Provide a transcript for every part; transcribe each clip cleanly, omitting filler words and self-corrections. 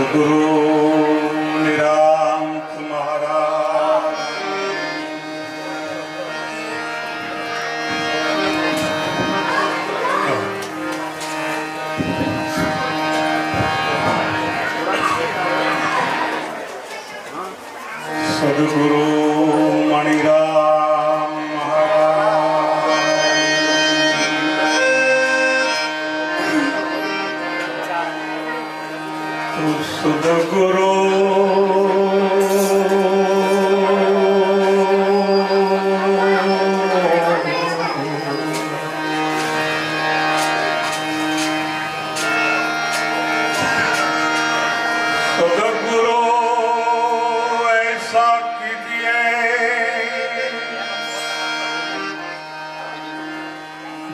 સદગુરુ નિરાંત મહારાજ સદગુરુ મણિરામ મહારાજ સદગુરુ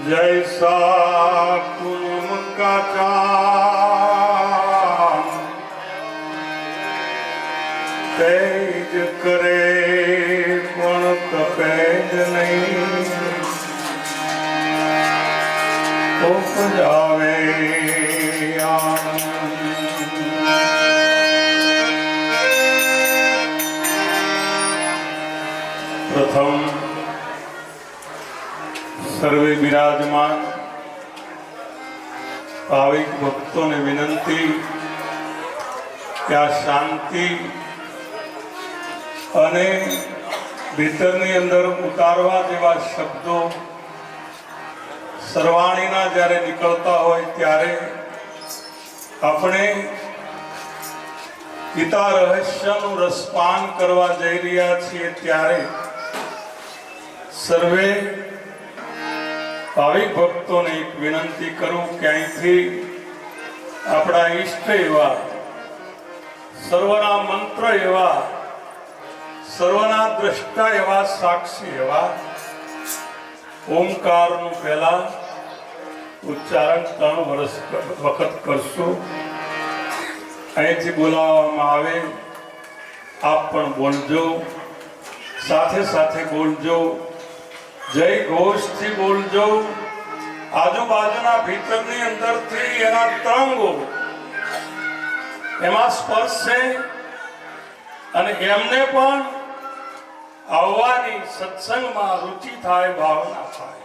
जैसा पूनम का चांद तेज करे पण तपेज नहीं उपजावे प्रथम सर्वे विराजमान भाविक भक्तों ने विनंती क्या शांति अने भीतरनी अंदर उतारवा जेवा शब्दों सर्वाणीना ज्यारे निकलता होय त्यारे अपने गीता रहस्यनु रसपान करवा जई रह्या छीए त्यारे सर्वे भाविक भक्तों ने एक विनंती करूं कि अहींथी अपना इष्ट एवा सर्वना मंत्र एवा सर्वना द्रष्टा एवा साक्षी एवा ओंकार नु पहला उच्चारण 3 वखत करशु अहींथी बोलाववामां आवे आप पण बोलजो साथे साथे बोलजो जय घोष थी बोलजो आजूबाजूना भीतरनी अंदरथी एना तरंगो एमां स्पर्शे अने एमने पण आववानी सत्संगमां रुचि थाय भावना थाय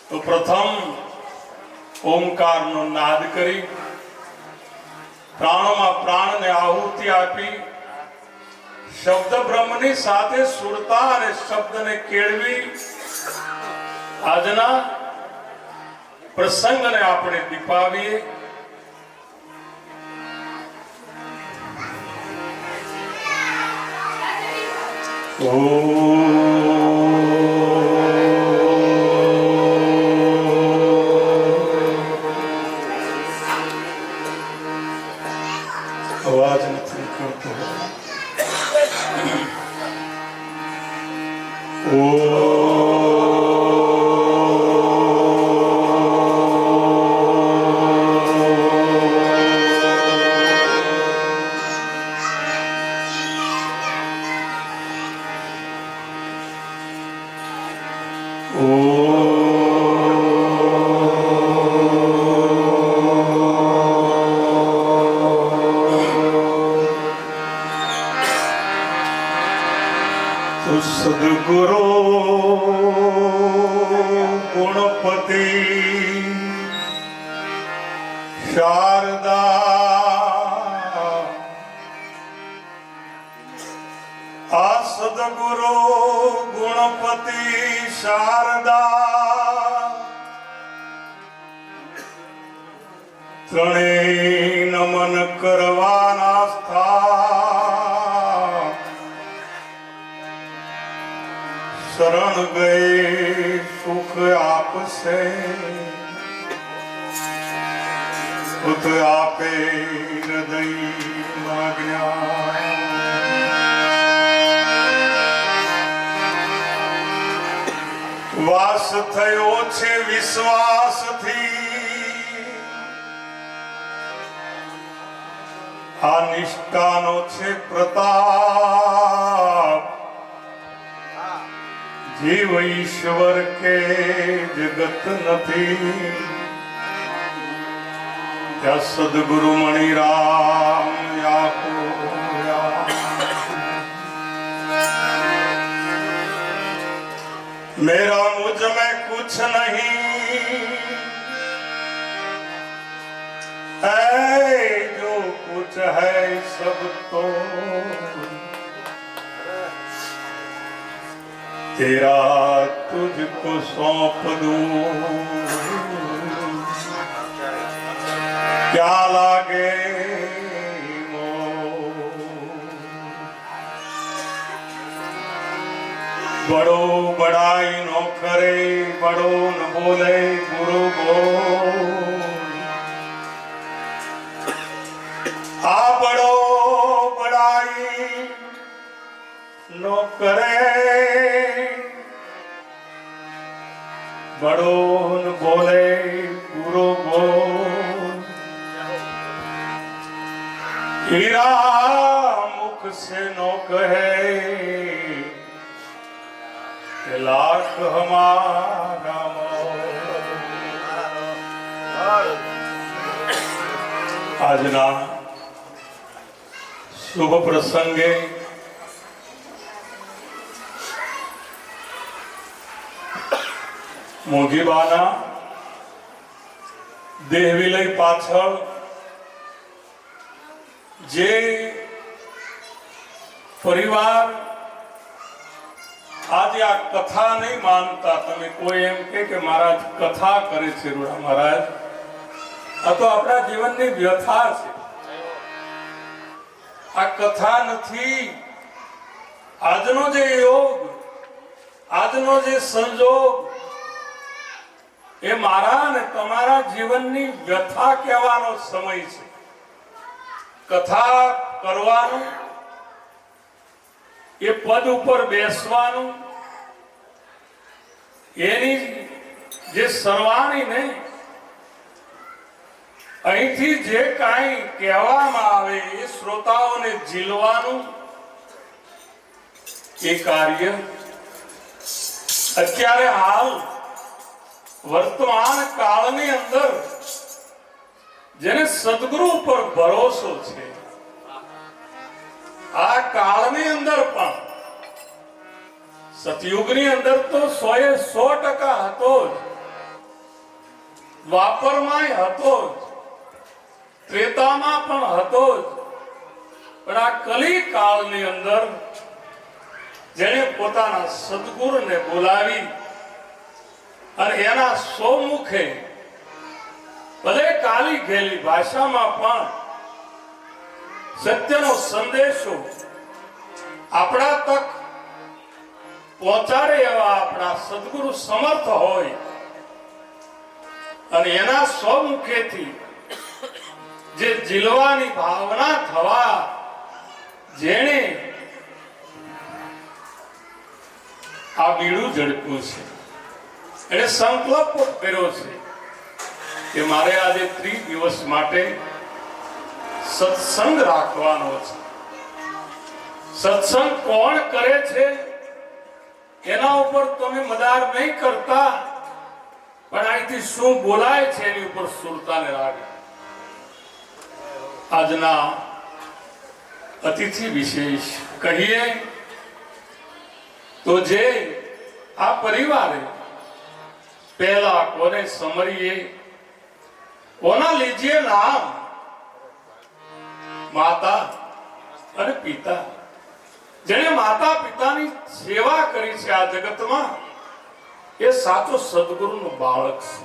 तो प्रथम ओंकारनो नाद करी प्राणोमां प्राणने आहुति आपी शब्द ब्रह्मनी साथे सुरता अने शब्दने केळवी आजना प्रसंगने आपणे दीपावीए आवाज नहीं करते सद्गुरु गुणपति शारदा आ सद्गुरु गुणपति शारदा त्रणेय नमन करवाना था शरण गए सुख आपसे खुद आपे हृदय माग्या वास थयो छे विश्वास थी आ निष्ठानो छे प्रताप जीव ईश्वर के जगत नथी या सदगुरु मणि राम या को या मेरा मुझ में कुछ नहीं है, जो कुछ है सब तो तेरा तुझको सौंप दूं, क्या लागे बड़ो बड़ाई नो करे, बड़ो न बोले गुरु बोल। आ बड़ो बड़ाई नो करे, बड़ो न बोले गुरु बोल। हीरा मुख से नो कहे, लाख हमारा આજના શુભ પ્રસંગે મોંઘીબાના દેહ વિલય પાછળ જે પરિવાર आज आ कथा नहीं मानता, तमे कोई एम के महाराज कथा करे छे रूड़ा महाराज, आ तो अपना जीवन की व्यथा छे। आ कथा नथी, आजनो जे योग, आजनो जे संजोग ए मारा ने तमारा जीवन की व्यथा कहेवानो समय छे। कथा करवानो, ये पद ऊपर बेसवानुं, एनी जे सरवाणी ने અહીંથી જે કાંઈ કહેવામાં આવે એ શ્રોતાઓને ઝીલવાનું એ કાર્ય અત્યારે હાલ વર્તમાન કાળની અંદર જેને સદગુરુ ઉપર ભરોસો છે, આ કાળની અંદર પણ સતયુગની અંદર તો 100% હતો જ, દ્વાપરમાં હતો જ, ત્રેતામાં પણ હતો જ, પણ આ કલી કાળની અંદર જેણે પોતાના સદગુરુને બોલાવી અને એના સોમુખે ભલે કાલી ઘેલી ભાષામાં પણ સત્યનો સંદેશો આપણા તક પહોંચાડે એવા આપણા સદગુરુ સમર્થ હોય અને એના સ્વમુખેથી જે જીલવાની ભાવના થવા જેણે આ બીડું ઝડપ્યું છે, એને સંકલ્પ કર્યો છે કે મારે આજે 30 દિવસ માટે સત્સંગ રાખવાનો છે। સત્સંગ કોણ કરે છે એના ઉપર તમે મદાર નહીં કરતા, પણ અહીંથી શું બોલાય છે એની ઉપર સુરતાને રાખે। આજના અતિથિ વિશેષ કહીએ તો જે આ પરિવારે પહેલા કોને સમરીએ, કોના લીજીએ નામ, माता और पिता, जेने माता पिता नी सेवा करी छे आ जगत में, ये साचो सदगुरु नो बाळक छे।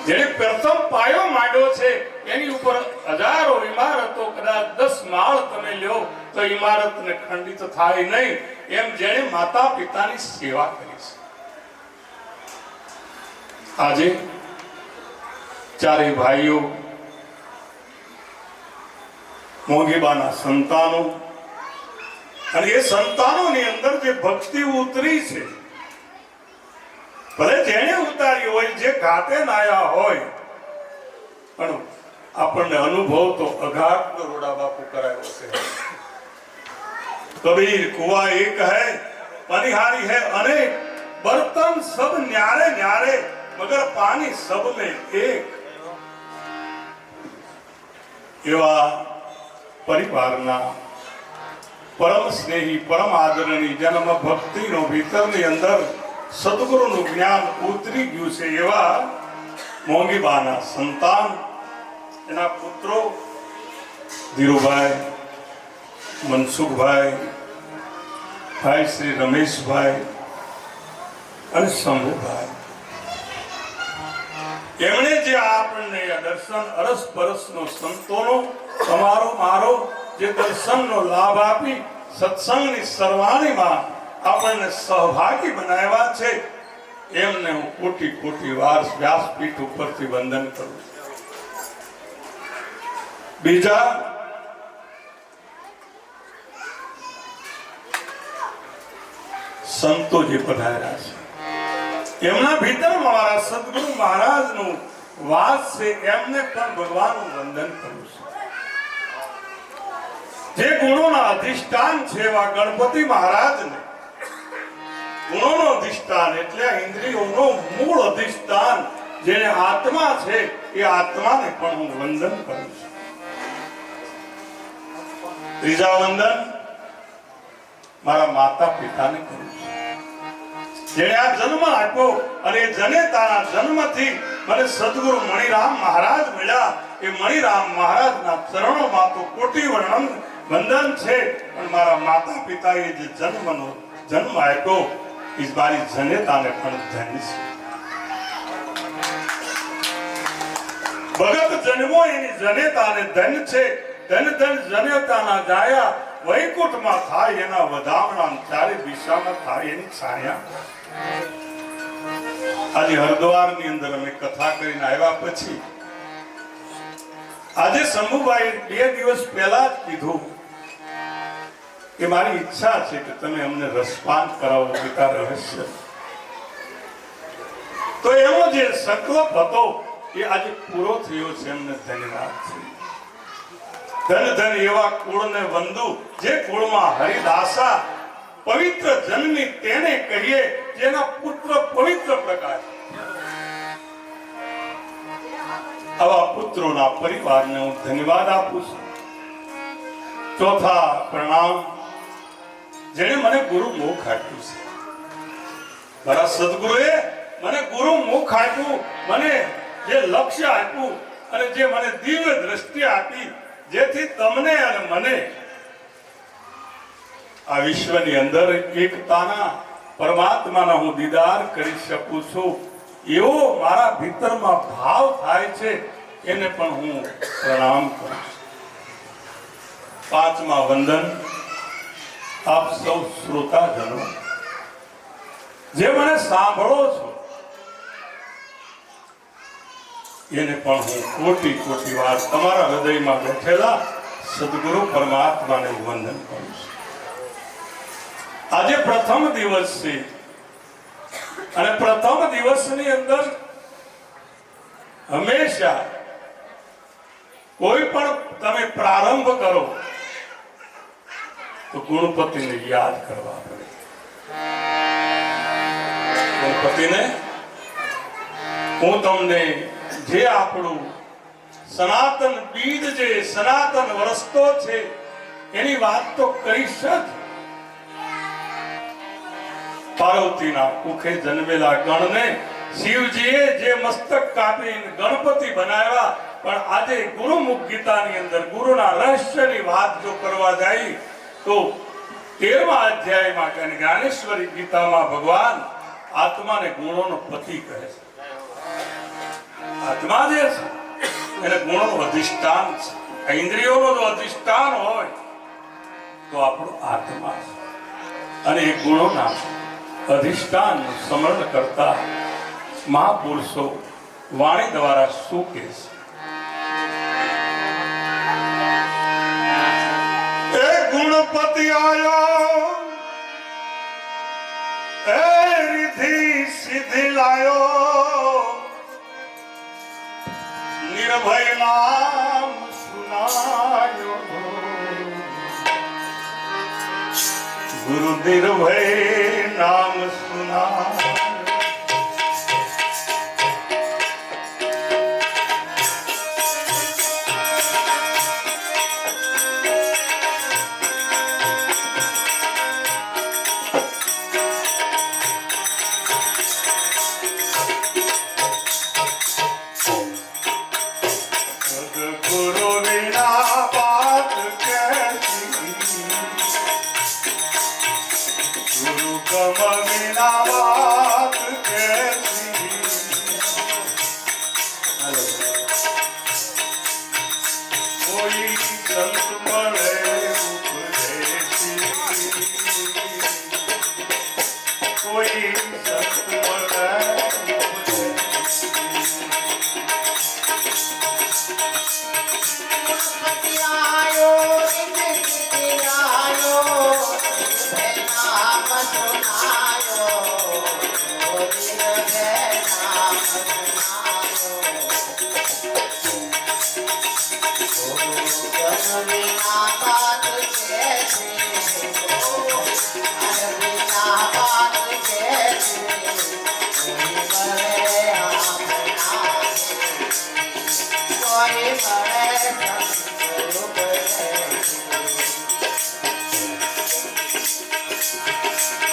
जेने प्रथम पायो मांड्यो छे एनी ऊपर हजारों इमारतो, कदाच 10 माळ तमे ल्यो तो इमारत ने खंडित थाय नहीं, एम जेने माता पिता नी सेवा करी छे। आजे चारे भाईओ मोंघीबाना संतानों અને એ સંતાનોની અંદર જે ભક્તિ ઉતરી છે, ભલે જેણે ઉતારી હોય, જે ગાતે નાયા હોય, પણ આપણને અનુભવ તો અઘાટ રોડા બાપુ કરાયો છે। કબીર કુવા એક है, पनिहारी है अनेक, बर्तन सब न्यारे न्यारे, मगर पानी सब में एक। એવા પરિવારના પરમ સ્નેહી પરમ આદરણી જન્મ ભક્તિનો ભીતરની અંદર સદગુરુનું જ્ઞાન ઉતરી ગયું છે એવા મોંઘીબાના સંતાન એના પુત્રો ધીરુભાઈ, મનસુખભાઈ, ભાઈ શ્રી રમેશભાઈ અને શંભુભાઈ, એમણે જે આપણને દર્શન અરસ પરસનો સંતોનો તમારો મારો જે દર્શનનો લાભ આપી સત્સંગની સરવાણીમાં આપણને સહભાગી બનાવ્યા છે, એમને હું કોટી કોટી વાર વ્યાસપીઠ ઉપરથી વંદન કરું છું. બીજા સંતો જે પધાર્યા છે એમના ભીતર મારા સદગુરુ મહારાજનું વાસ છે, એમને પણ ભગવાનનું વંદન કરું છું. જે ગુણોના અધિષ્ઠાન છે એવા ગણપતિ મહારાજને, ગુણોનો અધિષ્ઠાન એટલે ઇન્દ્રિયોનો મૂળ અધિષ્ઠાન જેને આત્મા છે એ આત્માને પણ હું વંદન કરું છું. ત્રીજા વંદન મારા માતા પિતાને કરું છું, જેને આ જન્મ આપ્યો અને જનેતાના જન્મથી મને સદગુરુ મણિરામ મહારાજ મળ્યા. એ મણિરામ મહારાજના ચરણોમાં તો કોટી વંદન છે, પણ મારા માતા પિતાએ જે જન્મ આપ્યો એ મારી જનેતાને પણ ધન્ય છે. ભગત જન્મો એની જનેતાને ધન્ય છે. ધન ધન જનેતાના જાયા વૈકુંઠમાં થાય એના વધામણા, ચારે દિશામાં થાય એની છાયા. આજે હરદ્વારની અંદર અમે કથા કરીને આવ્યા પછી આજે શંભુભાઈ 2 દિવસ પહેલા જ કીધું કે મારી ઈચ્છા છે કે તમે અમને રસપાન કરાવો પિતા રહસ્ય. તો એનો જે સંકલ્પ હતો એ આજે પૂરો થયો છે. એમને ધન્યવાદ છે. ધન ધન એવા કુળને વંદુ જે કુળમાં હરિદાસા પવિત્ર જન્મી તેને કહીએ, જેના પુત્ર પવિત્ર પ્રકાશ. આવા પુત્રોના પરિવારને હું ધન્યવાદ આપું છું. ચોથા પ્રણામ જેને મને ગુરુ મુખ આપ્યું છે. મારા સદગુરુએ મને ગુરુ મુખ આપ્યું, મને જે લક્ષ્ય આપ્યું અને જે મને દિવ્ય દ્રષ્ટિ આપી, જેથી તમને અને મને આ વિશ્વની અંદર એકતાના પરમાત્માના હું દીદાર કરી શકું છું, એવો મારા ભીતરમાં ભાવ થાય છે. એને પણ હું પ્રણામ કરું છું. પાંચમા વંદન આપ સૌ શ્રોતાજનો જે મને સાંભળો છો એને પણ હું કોટી કોટી વાર તમારા હૃદયમાં બેઠેલા સદગુરુ પરમાત્માને વંદન કરું છું. આજે પ્રથમ દિવસ છે અને પ્રથમ દિવસની અંદર હંમેશા કોઈ પણ તમે પ્રારંભ કરો તો ગણપતિને યાદ કરવા પડે. ગણપતિને હું તમને જે આપણું સનાતન બીજ જે સનાતન વરસતો છે એની વાત તો કરીશ જ. પાર્વતીના કુખે જન્મેલા ગણને શિવજીએ જે મસ્તક કાપીને ગણપતિ બનાવ્યા, પણ આજે ગુરુમુખ ગીતાની અંદર ગુરુના રહસ્યની વાત જો કરવા જાય તો 13મા અધ્યાયમાં કે જ્ઞાનેશ્વરી ગીતામાં ભગવાન આત્માને ગુણોનો પતિ કહે છે. આત્મા જે છે એને ગુણોનું અધિષ્ઠાન છે. ઇન્દ્રિયોનો જો અધિષ્ઠાન હોય તો આપણો આત્મા છે. અને એ ગુણોના અધિષ્ઠાન સ્મરણ કરતા મહાપુરુષો વાણી દ્વારા શું કહે છે? એ ગુણપતિ આયો, એ રિદ્ધિ સિદ્ધિ લાયો, નિર્ભય નામ સુનાયો, ગુરુ નિર્ભય નામ સુનાયો. ગુરુ ગમ વિના વાત કેસી. હાલો. કોઈ સંત મળે ઉપદેશી, કોઈ સંત મળે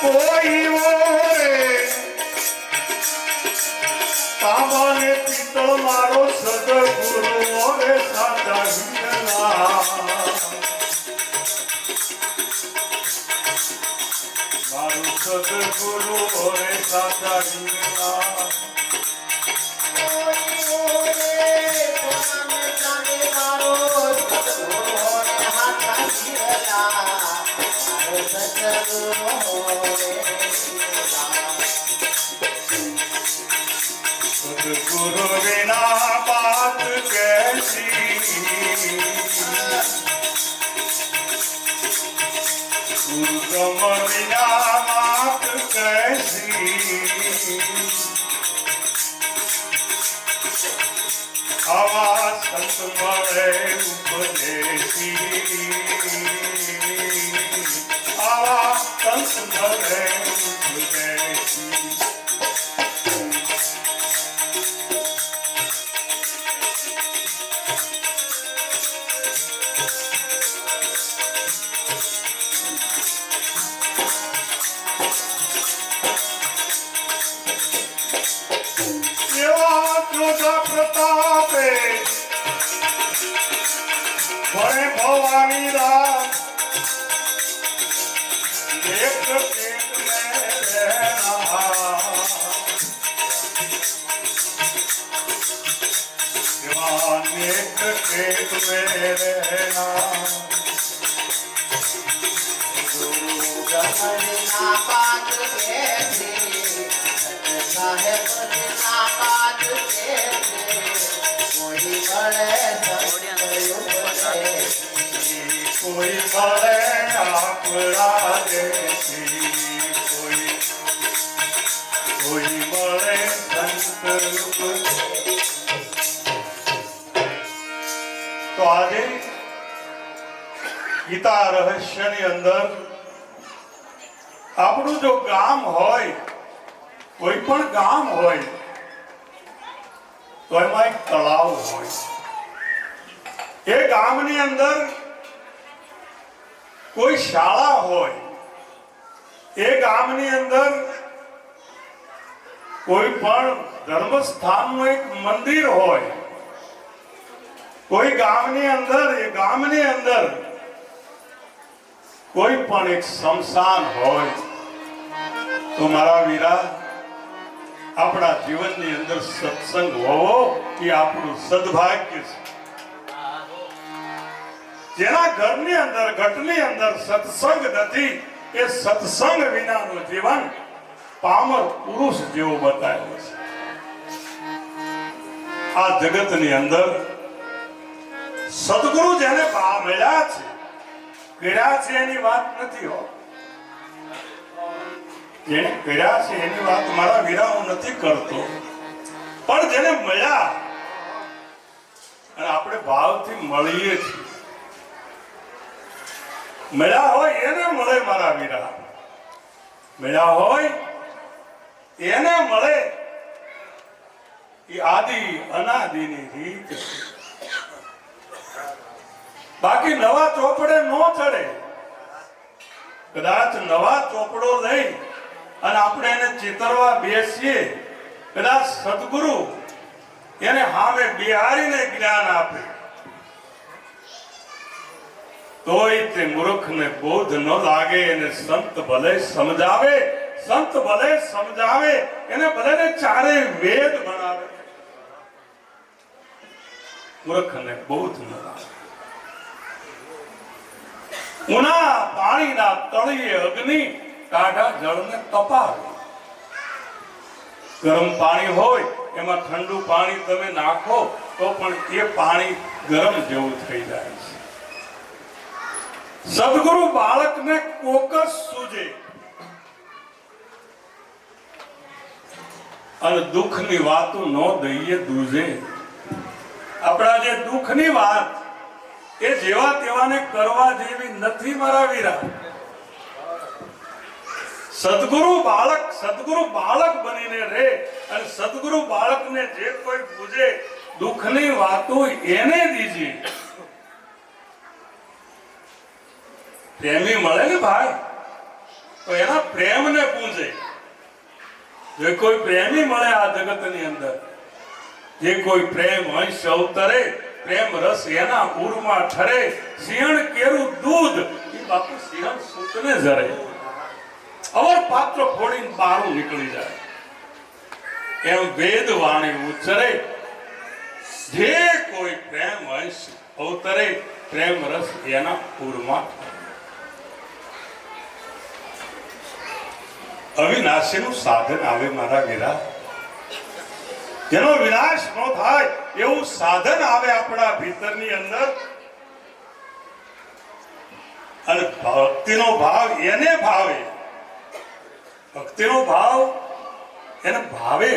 કોઈ ઓરે તાંબાને પિત્તળ મારો સદગુરુ ઓરે સાચા હિંગલા. મારું સદગુરુ ઓરે સાચા હિંગલા. સદગુરુ વિના બાત કેસી, ગુરુ ગમ વિના બાત કેસી. આવા સંત મળે ઉપદેશી, આવા સંત મળે ઉપદેશી. પ્રતાપે ભણે ભવાની રાત, એક પેટ મેં રહેના. એક પેટ મેં રહેના. ગુરુ ગમના પાત કેસી, સાહેબ ના પાત કોઈ મળે આપણા દેશી, કોઈ મળે સંત. તો આજે ગીતા રહસ્યની અંદર આપણું જો ગામ હોય, કોઈ પણ ગામ હોય તો એમાં એક તળાવ હોય. એ ગામની અંદર કોઈ શાળા હોય, એ ગામની અંદર કોઈ પણ ધર્મસ્થાનનું એક મંદિર હોય, કોઈ ગામની અંદર એ ગામની અંદર કોઈ પણ એક સ્મશાન હોય. તો મારા વીરા, આપણા જીવનની અંદર સત્સંગ હોવો એ આપણું સદભાગ્ય છે. જેના ઘરની અંદર ઘટની અંદર સત્સંગ નથી, એ સત્સંગ વિનાનું જીવન પામર પુરુષ જેવો બતાવ્યો છે. આ જગતની અંદર સદગુરુ જેને મળ્યા છે, કર્યા છે એની વાત નથી હો. જેને કર્યા છે એની વાત મારા વીરા હું નથી કરતો, પણ જેને મળ્યા અને આપણે ભાવથી મળીએ છીએ, મળ્યા હોય એને મળે મારા વીરા. મળ્યા હોય એને મળે. એ આદિ અનાદિની રીત છે. બાકી નવા ચોપડે નો ચડે. કદાચ નવા ચોપડો લઈ અને આપણે એને ચિતરવા બેસીએ, કદાચ સદગુરુ એને સામે બિહારીને જ્ઞાન આપે તોય તે મૂર્ખને બોધ ન લાગે. એને સંત ભલે સમજાવે, સંત ભલે સમજાવે, એને ભલે ચારે વેદ ભણાવે, મૂર્ખને બોધ ન લાગે. ઉના પાણીના તળિયે અગ્નિ, ટાઢા જળને તપાવે. ગરમ પાણી હોય એમાં ઠંડુ પાણી તમે નાખો તો પણ એ પાણી ગરમ જેવું થઈ જાય છે. સદગુરુ બાળકને કોકસ સૂજે અને દુઃખની વાતો ન દઈએ દૂજે. આપણા જે દુઃખની વાત એ જેવા તેવાને કરવા જેવી નથી મારા વીરા. સદગુરુ બાળક બનીને રહે અને સદગુરુ બાળકને જે કોઈ પૂજે દુઃખની વાતો એને દીજે. પ્રેમી મળે ને ભાઈ તો એના પ્રેમને પૂજે. જે કોઈ પ્રેમી મળે આ જગતની અંદર, જે કોઈ પ્રેમ અંશ અવતરે, પ્રેમ રસ એના ઉરમાં ઠરે. સિંહણ કેરું દૂધ એ બાપુ સિંહણ સૂતને જરે. અવર પાત્ર ફોડીને બારું નીકળી જાય. એમ વેદ વાણી ઉચ્ચરે. જે કોઈ પ્રેમ અંશ અવતરે, પ્રેમ રસ એના ઉરમાં અવિનાશીનું સાધન આવે મારા વીરા. જેનો વિનાશ ન થાય એવું સાધન આવે આપણા ભીતરની અંદર. અને ભક્તિનો ભાવ એને ભાવે, ભક્તિનો ભાવ એને ભાવે.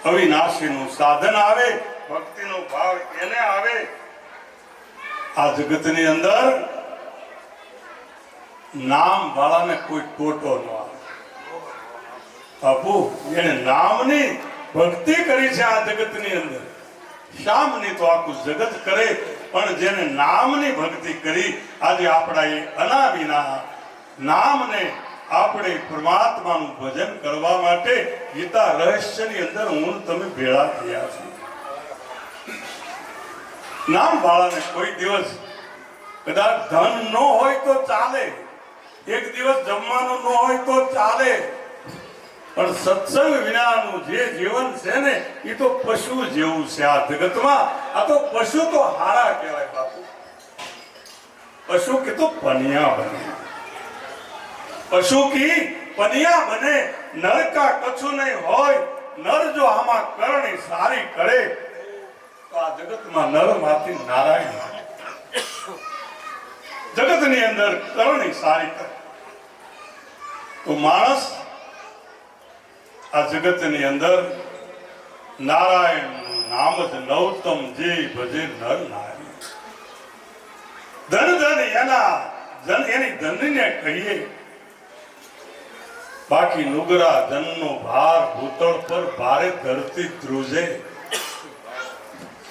અવિનાશીનું સાધન આવે, ભક્તિનો ભાવ એને આવે. આ જગતની અંદર નામ વાળાને કોઈ ટોટો ન આવે. બાપુ એને નામની ભક્તિ કરી છે આ જગતની અંદર. શામની તો આખું જગત કરે, પણ જેને નામની ભક્તિ કરી આજે આપણા એ અનાવિના નામને આપણે પરમાત્માનું ભજન કરવા માટે ગીતા રહસ્યની અંદર હું તમે ભેળા થયા છીએ. નામ વાળાને કોઈ દિવસ કદાચ ધન ન હોય તો ચાલે, એક દિવસ જમવાનું ન હોય તો ચાલે, પણ સત્સંગ વિનાનું જે જીવન છે ને એ તો પશુ જેવું છે આ જગતમાં. આ તો પશુ તો હારા કહેવાય બાપુ. પશુ કે તો પનિયા બને, પશુ કી પનિયા બને. નર કા કછું નહીં હોય. નર જો આમાં કરણી સારી કરે તો આ જગતમાં નર માંથી નારાયણ. જગતની અંદર કરણી સારી કરે તો માણસ આ જગતની અંદર નારાયણ નામ જ નવતમ જે ભજે નર નારી. ધન ધન એના ધન એની ધનને કહીએ. બાકી નુગરા ધનનો ભાર ભૂતળ પર ભારે ધરતી ધ્રુજે.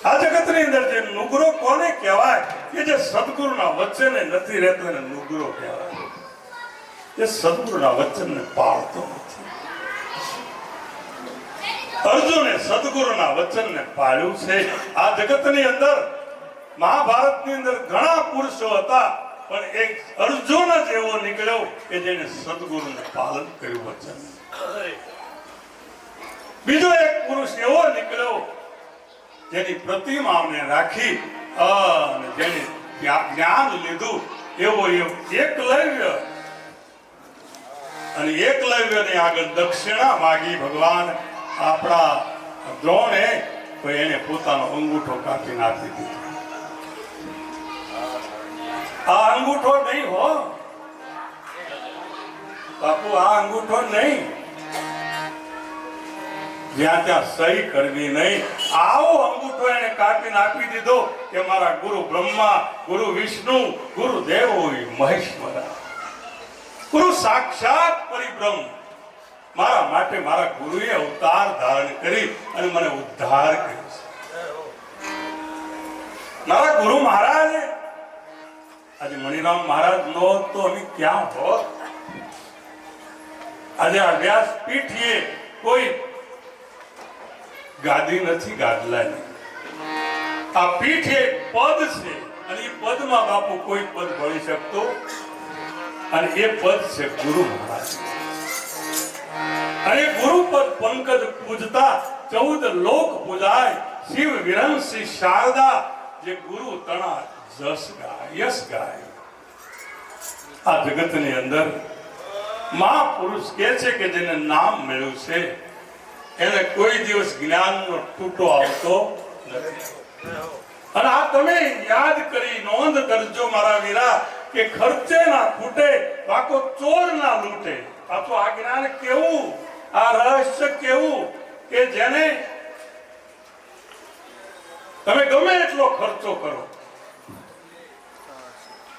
આ જગતની અંદર જે નુગરો કોને કહેવાય? કે જે સદગુરુના વચને નથી રહેતો એને નુગરો કહેવાય. જે સદગુરુના વચનને પાળતો નથી. અર્જુને સદગુરુના વચનને પાળ્યું છે. આ જગતની અંદર મહાભારતની અંદર ઘણા પુરુષો હતા, પણ એક અર્જુન જ એવો નીકળ્યો કે જેને સદગુરુને પાલન કર્યું વચન. બીજો એક પુરુષ એવો નીકળ્યો જેની પ્રતિમાને રાખી અને જેને જ્ઞાન લીધું એવો એકલવ્ય. અને એકલવ્યને આગળ દક્ષિણા માગી ભગવાન આપણા દ્રોણે, તો એને પોતાનો અંગૂઠો કાપી નાખી દીધો. આ અંગૂઠો નહીં હો બાપુ, આ અંગૂઠો નહીં. જ્યાં ત્યાં સહી કરવી નહીં. આવો અંગૂઠો એને કાપી નાખી દીધો કે મારા ગુરુ બ્રહ્મા, ગુરુ વિષ્ણુ, ગુરુ દેવ મહેશ્વરા, ગુરુ સાક્ષાત પરિબ્રહ્મ મારા માટે મારા ગુરુએ અવતાર ધારણ કરી અને મને ઉદ્ધાર કર્યો છે. મારા ગુરુ મહારાજે આજે મણિરામ મહારાજ નો તો અમે ક્યાં હોત? આજે આ વ્યાસપીઠીએ કોઈ ગાદી નથી, ગાદલાની. આ પીઠ એક પદ છે. અને એ પદમાં બાપુ કોઈ પદ ભળી શકતો, અને એ પદ છે ગુરુ મહારાજ. અને ગુરુ પદ પંકજ પૂજતા 14 લોક પૂજાય, શિવ વિરંસી શારદા, જે ગુરુ તણા જસ ગાય યશ ગાય. આ જગતની અંદર મહાપુરુષ કહે છે કે જેને નામ મળ્યું છે એને કોઈ દિવસ જ્ઞાનનો તૂટો આવતો નથી. અને આ તમે યાદ કરી નોંધ કરજો મારા વીરા કે ખર્ચે ના ખૂટે, વાકો ચોર ના લૂટે. પાછું આ જ્ઞાન કેવું, આ રહસ્ય કેવું કે જેને તમે ગમે એટલો ખર્ચો કરો,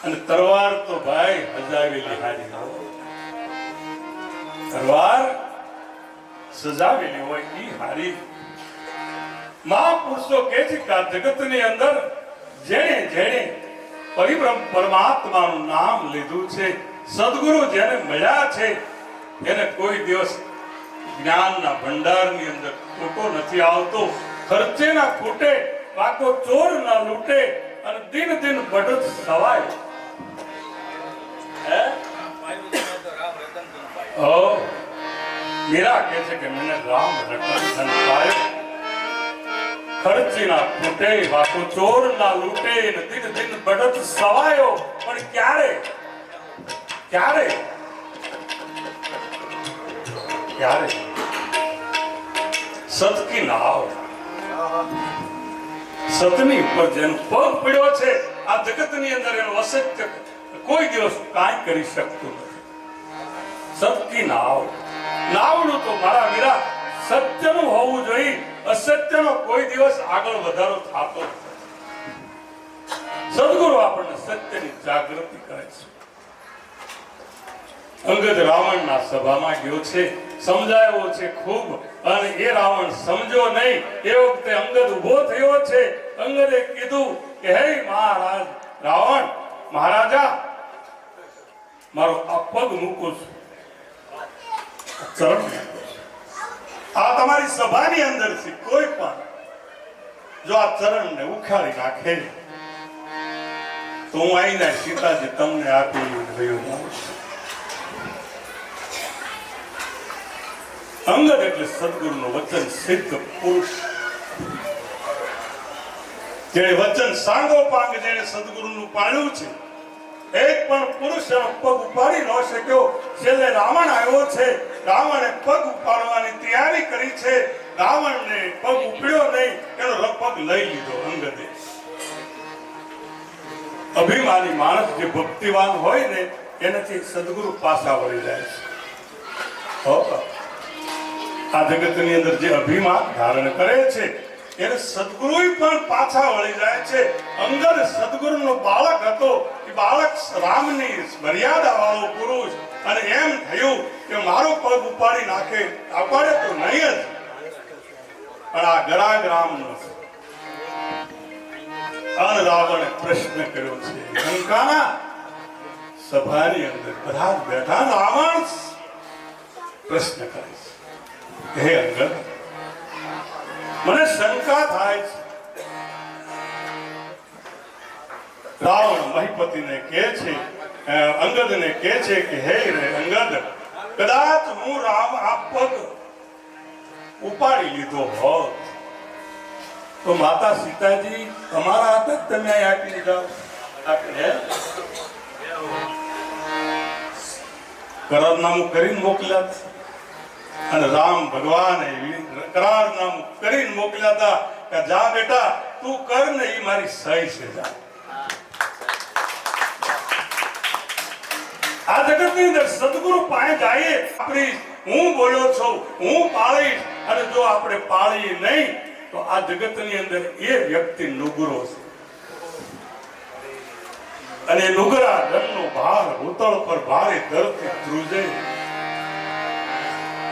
અને તરવાર તો ભાઈ હજાવેલી હારી હોય, તરવાર સજાવેલી હોય ઈ હારી. મહાપુરુષો કહે છે કે આ જગતની અંદર જેણે જેણે પરિબ્રહ્મ પરમાત્માનું નામ લીધું છે, સદગુરુ જેને મળ્યા છે, એને કોઈ દિવસ જ્ઞાનના ભંડારની અંદર ખોટો નથી આવતો. ખર્ચે ના ખૂટે, વાકો ચોર ના લૂટે, અને દિન દિન બઢત સવાય. મીરા કહે છે કે મને રામ રતન ધન પાયો, ખર્ચી ના ખૂટે, વાકો ચોર ના લૂટે, ને દિન દિન બઢત સવાયો. પણ ક્યારે ક્યારે ક્યારે સતકી નાવ, સતની ઉપર જેનો પગ પડ્યો છે આ જગતની અંદર, એનો અસત્ય કોઈ દિવસ કાંઈ કરી શકતું નથી. સતકી નાવ, નાવનું તો મારા વીરા સત્યનું હોવું જોઈએ, અસત્યનો કોઈ દિવસ આગળ વધારો થતો નથી. સદગુરુ આપણને સત્યની જાગૃતિ કરે છે. અંગદ રાવણના સભામાં ગયો છે, સમજાયો છે ખૂબ, અને એ રાવણ સમજો નહીં. એ વખતે અંગદ ઉભો થયો છે. અંગદે કીધું કે હે મહારાજ રાવણ, મહારાજા, મારો આ પગ મૂકું છું, ચરણ મૂકું છું. આ તમારી સભાની અંદરથી કોઈ પણ જો આ ચરણને ઉખાડી નાખે તો હું આઈને સીતાજી તમને આપી રહ્યો છું. અંગદ એટલે સદગુરુનું વચન સિદ્ધ પુરુષ, જેણે વચન સાંગોપાંગ જેણે સદગુરુનું પાળ્યું છે. એક પણ પુરુષ એનો પગ ઉપાડી ન શક્યો. છેલ્લે રાવણ આવ્યો છે, રાવણે પગ ઉપાડવાની તૈયારી કરી છે, રાવણને પગ ઉપડ્યો નહીં, એનો પગ લઈ લીધો અંગદે. અભિમાની માણસ જે ભક્તિવાન હોય ને એનાથી સદગુરુ પાછા વળી જાય છે. આ જગતની અંદર જે અભિમાન ધારણ કરે છે એને સદગુરુ પણ પાછા વળી જાય છે. અંગદ સદગુરુનો બાળક હતો, એ બાળક રામની મર્યાદા વાળો પુરુષ, અને એમ થયું કે મારો પગ ઉપાડી નાખે, ઉપાડે તો નહીં જ, પણ આ ગરાગ રામનો છે. અને રાવણે પ્રશ્ન કર્યો છે લંકાના સભાની અંદર બધા બેઠા, રાવણ પ્રશ્ન કરે છે, હે અંગદ, મને શંકા થાય છે. રાવણ મહિપતિને કહે છે, અંગદને કહે છે કે હે રે અંગદ, કદાચ હું રામ આ પગ ઉપાડી લીધો હોત તો માતા સીતાજી તમારા હાથે જ તમે અહીં આપી દીધા. કરારનામું કરીને મોકલ્યા, અને રામ ભગવાન કરારનામું કરીને મોકલ્યા હતા કે જા બેટા તું કર ને, એ મારી સહી છે. જા. આ જગતની અંદર સદગુરુ પાસે જઈએ, આપણી હું બોલ્યો છું, હું પાળીશ, અને જો આપણે પાળીએ નહીં તો આ જગતની અંદર એ વ્યક્તિ નુગરો છે. અને નુગરા ધનનો ભાર ભૂતળ પર ભારે ધરતી ધ્રુજે.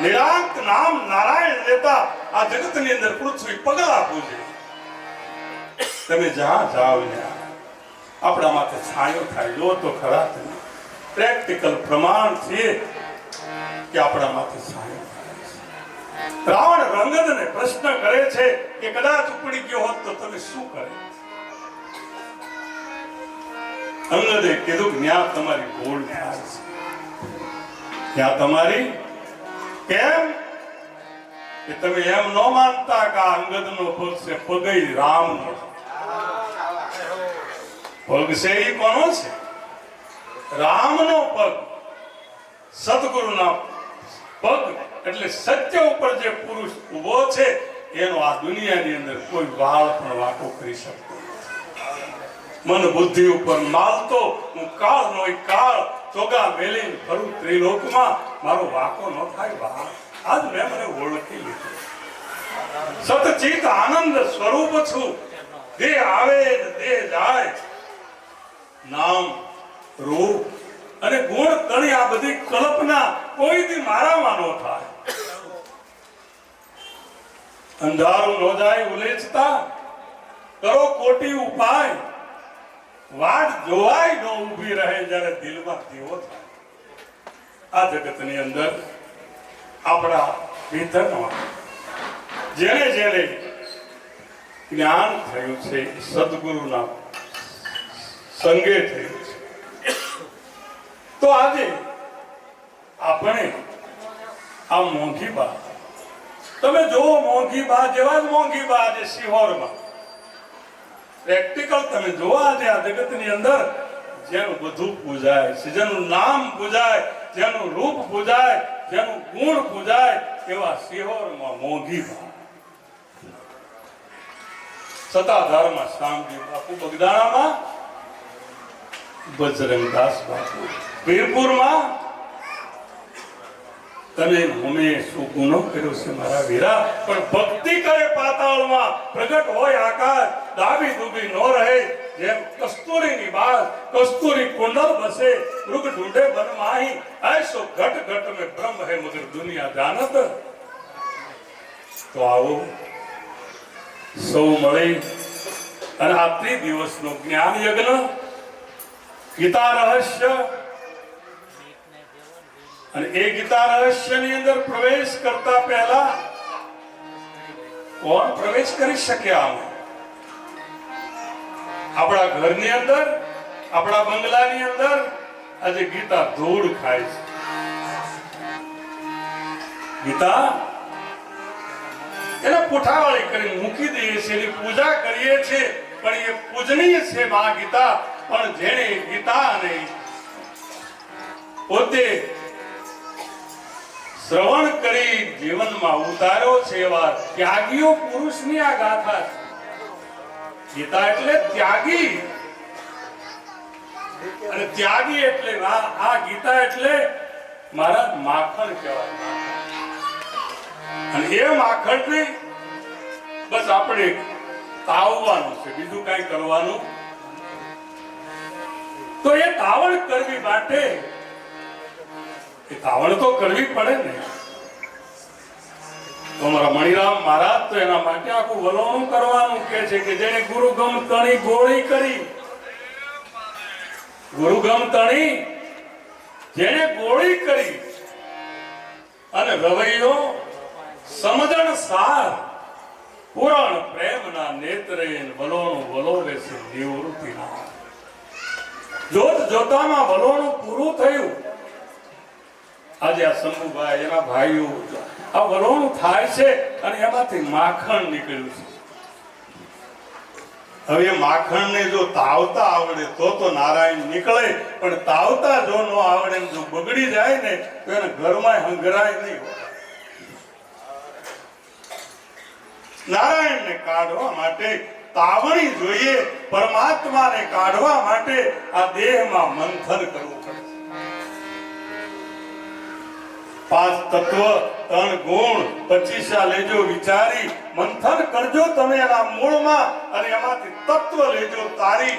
નિરાંત નામ નારાયણ લેતા આ જગતની અંદર પૃથ્વી પગલા પૂજે. તમે જ્યાં જાઓ ત્યાં આપણા માથે છાયો થાય. જો તો ખરા તમે પ્રેક્ટિકલ પ્રમાણ છે કે આપણા માથે છાયો થાય છે. રાવણ અંગદને પ્રશ્ન કરે છે કે કદાચ ઉપડી ગયો હોત તો તમે શું કરે? અંગદે કીધું કે ત્યાં તમારી ભૂલ થાય છે, ત્યાં તમારી કેમ કે તમે એમ ન માનતા કે આ અંગદનો પગ છે, પગ રામનો પગ છે. એ કોનો છે? રામનો પગ, સદગુરુના પગ. એટલે સત્ય ઉપર જે પુરુષ ઉભો છે એનો આ દુનિયાની અંદર કોઈ વાળ પણ વાંકો કરી શકતો નથી. મન બુદ્ધિ ઉપર માલતો હું કાળ નો કાળ ચોગા મેલી ફરું ત્રિલોકમાં, મારો વાંકો ન થાય વાળ. આજ મેં મને ઓળખી લીધું. સતચિત આનંદ સ્વરૂપ છું. દે આવે દે જાય, નામ રૂપ અને ગુણ તણી આ બધી કલ્પના કોઈથી મારામાં ન થાય. અંધારું ન જાય ઉલેચતા, કરો કોટી ઉપાય, વાટ જોવાય ન ઊભી રહે જ્યારે દિલમાં દીવો થાય. આ જગતની અંદર આપણા ભીતરમાં જેને જેને જ્ઞાન થયું છે, સદગુરુના સંગે થયું છે, તો આજે આપણે આ મોંઘી બા, તમે જુઓ મોંઘી બા જેવા જ મોંઘી બા આજે સિહોરમાં પ્રેક્ટિકલ તમે જુઓ આજે આ જગતની અંદર જેનું બધું પૂજાય છે, જેનું નામ પૂજાય, જેનું રૂપ પૂજાય, જેનું ગુણ પૂજાય, એવા સિહોરમાં મોંઘી બા. સતાધારમાં શામજી બાપુ, બગદાણામાં બજરંગદાસ બાપુ, વીરપુરમાં તમે અમે શું ગુનો કર્યો છે મારા વીરા, પણ ભક્તિ કરે પાતાળમાં, પ્રગટ હોય આકાશ, ડાબી ડૂબી ન રહે. જેમ કસ્તુરીની બાદ કસ્તુરી કુંડલ બસે, મૃગ ઢૂંઢે બન માહી, ऐसो घट घट में ब्रह्म है मगर दुनिया जानत. તો આવો સૌ મળી અને આ ત્રિદિવસનો જ્ઞાન યજ્ઞ, ગીતા રહસ્ય, અને એ ગીતા રહસ્યની અંદર પ્રવેશ કરતા પહેલા કોણ પ્રવેશ કરી શકે? આમાં આપણા ઘરની અંદર, આપણા બંગલાની અંદર આજે ગીતા ધૂળ ખાય છે. ગીતા એને પુઠાવાળી કરીને મૂકી દઈએ છીએ, એની પૂજા કરીએ છીએ, પણ એ પૂજનીય છે મા ગીતા. પણ જેણે ગીતાને પોતે શ્રવણ કરી જીવનમાં ઉતાર્યો છે એવા ત્યાગીઓ પુરુષની આ ગાથા છે. ગીતા એટલે ત્યાગી, અને ત્યાગી એટલે આ ગીતા એટલે મારા માખણ કહેવાય. અને એ માખણને બસ આપણે તાવવાનું છે, બીજું કઈ કરવાનું. તો એ તાવણ કરવી માટે એ તાવણ તો કરવી પડે ને. તો અમારા મણિરામ મહારાજ તો એના માટે આખું વલોણું કરવાનું કે છે કે જેને ગુરુગમ તણી ગોળી કરી, ગુરુગમ તણી જેને ગોળી કરી અને રવૈયો સમજણ સાર, પુરાણ પ્રેમના નેત્રે વલોણું વલોવે છે નિવૃત્તિના. જોત જોતામાં વલોણું પૂરું થયું. આજે આ શંભુભાઈ એના ભાઈઓ આ વલોણું થાય છે અને એમાંથી માખણ નીકળ્યું છે. હવે એ માખણને જો તાવતા આવડે તો નારાયણ નીકળે, પણ તાવતા જો ન આવડે, જો બગડી જાય ને તો એને ઘરમાં હંગરાય નહીં. નારાયણને કાઢવા માટે તાવણી જોઈએ, પરમાત્માને કાઢવા માટે આ દેહમાં મંથન કરવું પડે. 5 તત્વ 3 ગુણ 25 લેજો વિચારી, મંથન કરજો તમે એના મૂળમાં, અને એમાંથી તત્વ લેજો તારી.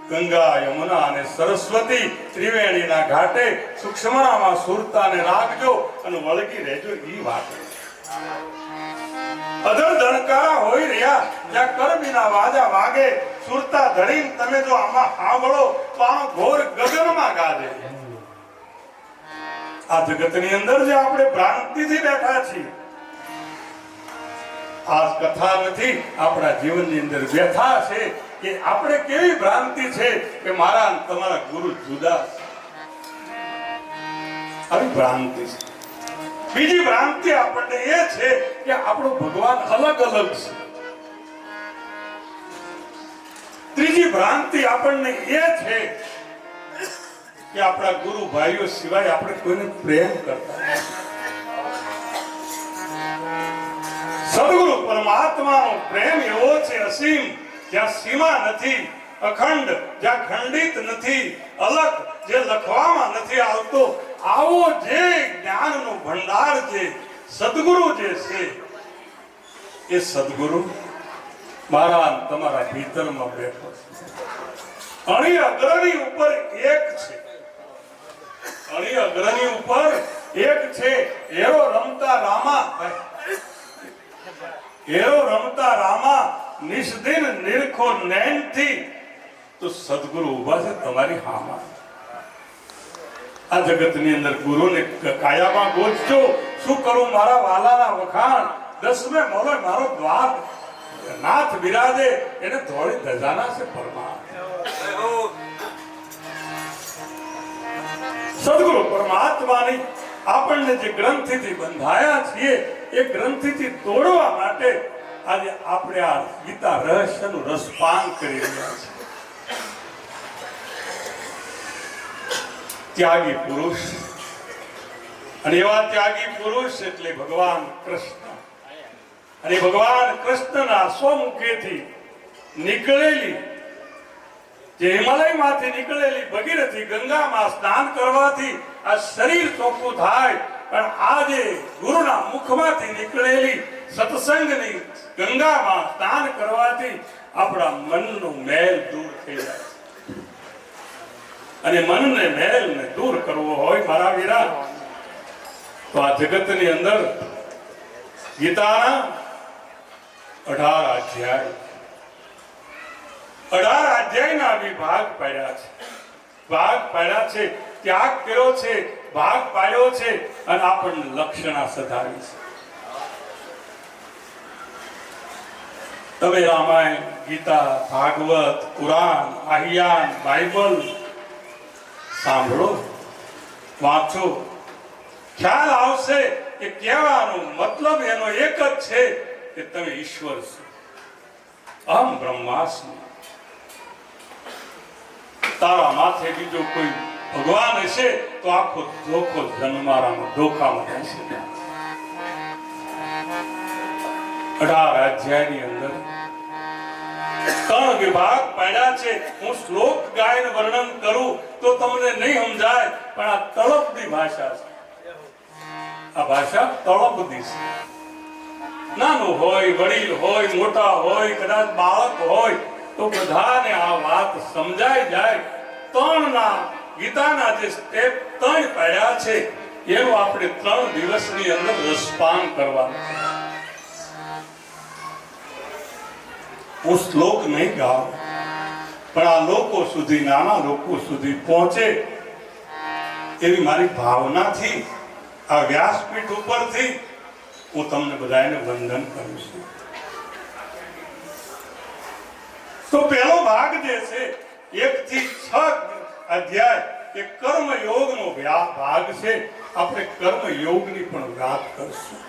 ગંગા યમુના અને સરસ્વતી ત્રિવેણીના ઘાટે સૂક્ષ્મણામાં સુરતાને રાખજો અને વળગી રહેજો. ઈ વાત અધર ધણકારા હોય રહ્યા જ્યાં કરબીના વાજા વાગે, સુરતા ધડીને તમે જો આમાં સાંભળો તો આનો ઘોર ગગનમાં ગાજે. આ જગતની અંદર જે આપણે ભ્રાંતિથી બેઠા છીએ, આ કથા નથી, આપણા જીવનની અંદર વ્યથા છે. કે આપણે કેવી ભ્રાંતિ છે કે મારા અને તમારા ગુરુ જુદા છે. આવી ભ્રાંતિ છે. બીજી ભ્રાંતિ આપણને એ છે કે આપણો ભગવાન અલગ અલગ છે. ત્રીજી ભ્રાંતિ આપણને એ છે કે આપણા ગુરુ ભાઈઓ સિવાય આપણે કોઈને પ્રેમ કરતા નથી. સદગુરુ પરમાત્માનો પ્રેમ એવો છે અસીમ, જ્યાં સીમા નથી, અખંડ જ્યાં ખંડિત નથી, અલગ જે લખવામાં નથી આવતો. આવો જે જ્ઞાનનો ભંડાર છે સદગુરુ જે છે એ સદગુરુ મારા તમારા ભીતરમાં બેઠો છે. અણી અગ્રની ઉપર એક છે, અણી અગ્રની ઉપર એક છે. હેરો રમતા રામા, હેરો રમતા રામા નિષ્દિન નિરખો નૈનથી, તો સદગુરુ ઉભા છે તમારી હામાં. આ જગતની અંદર ગુરુને કાયામાં ગોચજો. શું કરું મારા વાલાના વખાણ, દસમે મોલે મારો દ્વાર નાથ બિરાજે, એને ધોળી ધજાના છે પરમાર. સદગુરુ પરમાત્માની આપણને જે ગ્રંથિથી બંધાયા છીએ એ ગ્રંથિથી તોડવા માટે આજે આપણે આ ગીતા રહસ્યનું રસપાન કરી રહ્યા છીએ. ત્યાગી પુરુષ, અને એવા ત્યાગી પુરુષ એટલે ભગવાન કૃષ્ણ. અને ભગવાન કૃષ્ણના સ્વમુખેથી નીકળેલી જે હિમાલયમાંથી નીકળેલી ભગીરથી ગંગામાં સ્નાન કરવાથી આ શરીર ચોખ્ખું થાય, પણ આજે ગુરુના મુખમાંથી નીકળેલી સત્સંગની ગંગામાં સ્નાન કરવાથી આપણા મનનું મેલ દૂર થઈ જાય. અને મનને મેલને દૂર કરવો હોય મારા વીરા, તો આ જગતની અંદર ગીતાના 18 અધ્યાય, 18 અધ્યાયના વિભાગ પાડ્યા છે. ભાગ પાડ્યા છે, ત્યાગ કર્યો છે, ભાગ પાડ્યો છે, અને આપણને લક્ષણા સધારી છે. તમે રામાયણ, ગીતા, ભાગવત, પુરાણ, આહ્યાન, બાઇબલ સાંભળો, વાંચો, ખ્યાલ આવશે કે કહેવાનો મતલબ એનો એક જ છે કે તમે ઈશ્વર છો. અહમ બ્રહ્માસ્મિ. તારા માથે બીજો કોઈ ભગવાન હશે તો આખો ધોખો જન્મારામાં ધોખામાં રહેશે. 18 અધ્યાયની અંદર 3 વિભાગ પાડ્યા છે. હું શ્લોક ગાયન વર્ણન કરું તો તમને નહીં સમજાય, પણ આ તળપદી ભાષા છે. આ ભાષા તળપદી છે. નાનું હોય, વડીલ હોય, મોટા હોય, કદાચ બાળક હોય, તો બધાને આ વાત સમજાઈ જાય. 3 ગીતાના જે સ્ટેપ 3 પાડ્યા છે એનું આપણે 3 દિવસની અંદર રસપાન કરવાનું છે. હું શ્લોક નહીં ગાઉં, પણ આ લોકો સુધી, નાના લોકો સુધી પહોંચે એવી મારી ભાવનાથી આ વ્યાસપીઠ ઉપરથી હું તમને બધાને વંદન કરું છું. તો પહેલો ભાગ જે છે 1 થી 6 અધ્યાય એ કર્મ યોગનો ભાગ છે. આપણે કર્મ યોગની પણ વાત કરશું.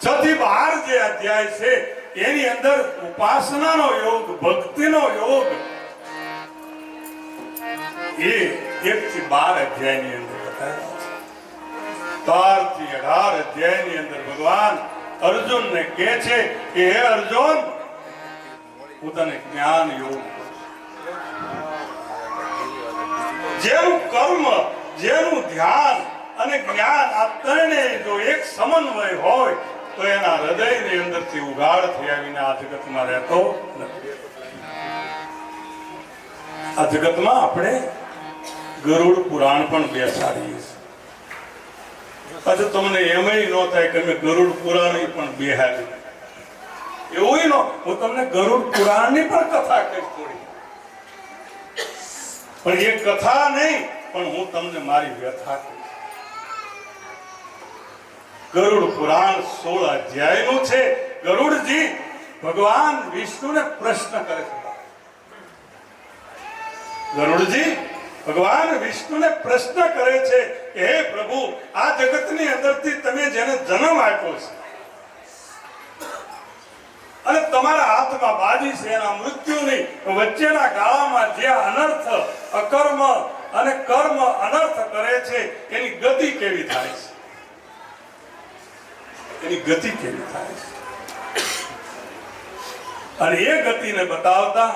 6 થી 12 જે અધ્યાય છે એની અંદર ઉપાસનાનો યોગ, ભક્તિનો યોગ, એ 1 થી 12 અધ્યાયની અંદર બતાવ્યા છે. 12 થી 18 અધ્યાયની અંદર ભગવાન અર્જુનને કહે છે કે હે અર્જુન, હું તને જ્ઞાન યોગ, જેનું કર્મ, જેનું ધ્યાન અને જ્ઞાન આ ત્રણેય જો એક સમન્વય હોય તો એના હૃદયની અંદરથી ઉગાડ થયા વિના આ જગતમાં રહેતો નથી. આ જગતમાં આપણે ગરુડ પુરાણ પણ બેસાડીએ છીએ. પછી તમને એમય ન થાય કે મેં ગરુડ પુરાણ પણ બેહાડી. એવું ન, હું તમને ગરુડ પુરાણની પણ કથા કહીશ થોડી, પણ એ કથા નહીં, પણ હું તમને મારી વ્યથા કહીશ. ગરુડ પુરાણ 16 અધ્યાયનું છે. ગરુડજી ભગવાન વિષ્ણુને પ્રશ્ન કરે છે, ગરુડજી ભગવાન વિષ્ણુને પ્રશ્ન કરે છે કે હે પ્રભુ, આ જગતની અંદરથી તમે જેને જન્મ આપ્યો છે અને તમારા હાથમાં બાજી છે, એના મૃત્યુની વચ્ચેના ગાળામાં જે અનર્થ, અકર્મ અને કર્મ અનર્થ કરે છે, એની ગતિ કેવી થાય છે? એની ગતિ કેવી થાય છે? અને એ ગતિને બતાવતા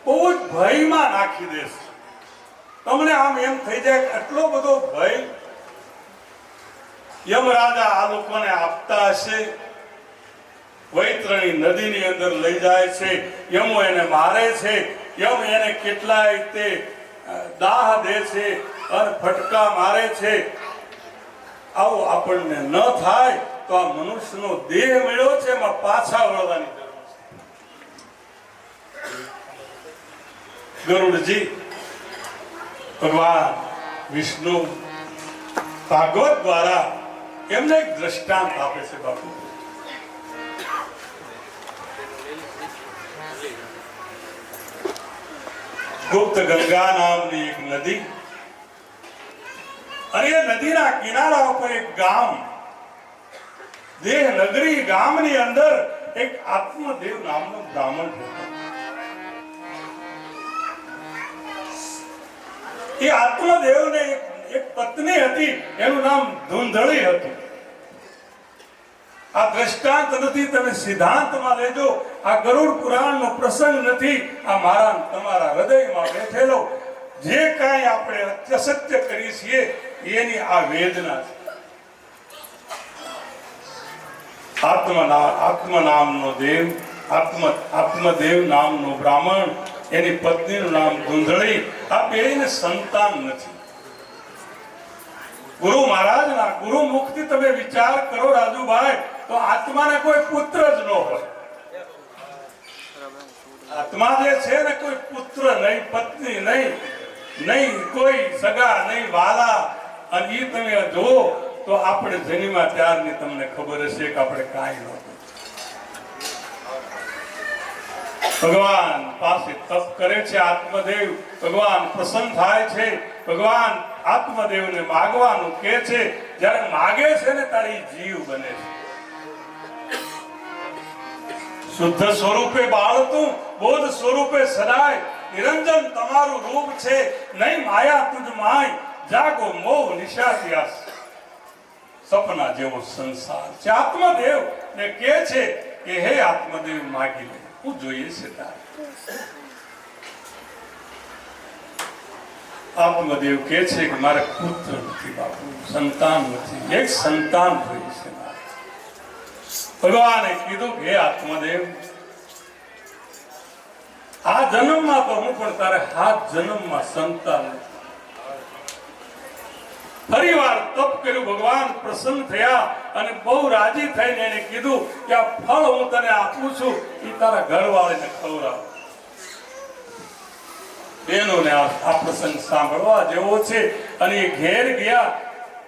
બહુ જ ભયમાં નાખી દેશે. તમને આમ એમ થઈ જાય કે આટલો બધો ભય યમરાજા આ લોકોને આપતા હશે. વૈતરણી નદીની અંદર લઈ જાય છે, યમો એને મારે છે, યમ એને કેટલાય તે દાહ દે છે અને ફટકા મારે છે. આવું આપણને ન થાય તો આ મનુષ્યનો દેહ મળ્યો છે, એમાં પાછા વળવાની જરૂર છે. ગરુડજી ભગવાન વિષ્ણુ ભાગવત દ્વારા એમને એક દ્રષ્ટાંત આપે છે. બાપુ, ગુપ્ત ગંગા નામની એક નદી, અને એ નદીના કિનારા ઉપર એક ગામ, દેહ નગરી ગામની અંદર એક આત્મદેવ નામનો બ્રાહ્મણ હતો. એ આત્મદેવને એક પત્ની હતી, એનું નામ ધૂંધળી હતું. આ દ્રષ્ટાંત નથી, તમે સિદ્ધાંતમાં લેજો. આ ગરુડ પુરાણનો પ્રસંગ નથી. આ મારા તમારા હૃદયમાં બેઠેલો જે કાંઈ આપણે અત્યસત્ય કરી છીએ એની આ વેદના છે. આત્મ નામનો દેવ, આત્મદેવ નામનો બ્રાહ્મણ, એની પત્નીનું નામ ધૂંધળી. આ બેયને સંતાન નથી. ગુરુ મહારાજના ગુરુ મુખથી તમે વિચાર કરો રાજુભાઈ, તો આત્માને કોઈ પુત્ર જ ન હોય. આત્મા જે છે ને, કોઈ પુત્ર નહીં, પત્ની નહીં કોઈ સગા, નહીં વાલા. અને એ તમે જુઓ તો આપણે જન્મ્યા ત્યારની તમને ખબર હશે કે આપણે કાંઈ નહોતું. ભગવાન પાસે તપ કરે છે આત્મદેવ. ભગવાન પ્રસન્ન થાય છે. ભગવાન આત્મદેવને માગવાનું કહે છે. જ્યારે માગે છે ને ત્યારે જીવ બને છે. શુદ્ધ સ્વરૂપે બાળતું, બોધ સ્વરૂપે સદાય નિરંજન તમારું રૂપ છે. નહીં માયા તુજ માય, જાગો મોહ નિશાતિયાસ. સપના જેવો સંસાર છે. આત્મદેવ ને કહે છે કે હે આત્મદેવ, માગી લે, હું જોઈએ છે તારે. આત્મદેવ કહે છે કે મારે પુત્ર નથી બાપુ, સંતાન નથી, એક સંતાન જોઈએ છે મારે. ભગવાને કીધું કે હે આત્મદેવ, આ જન્મમાં તો હું, પણ તારે હાથ જન્મમાં સંતાન નથી. ફરી વાર તપ કર્યું. ભગવાન પ્રસન્ન થયા અને બહુ રાજી થઈને એને કીધું કે આ ફળ હું તને આપું છું, એ તારા ઘરવાળીને ખવડાવ. બેનોને આ પ્રસંગ સાંભળવા જેવો છે. અને એ ઘેર ગયા.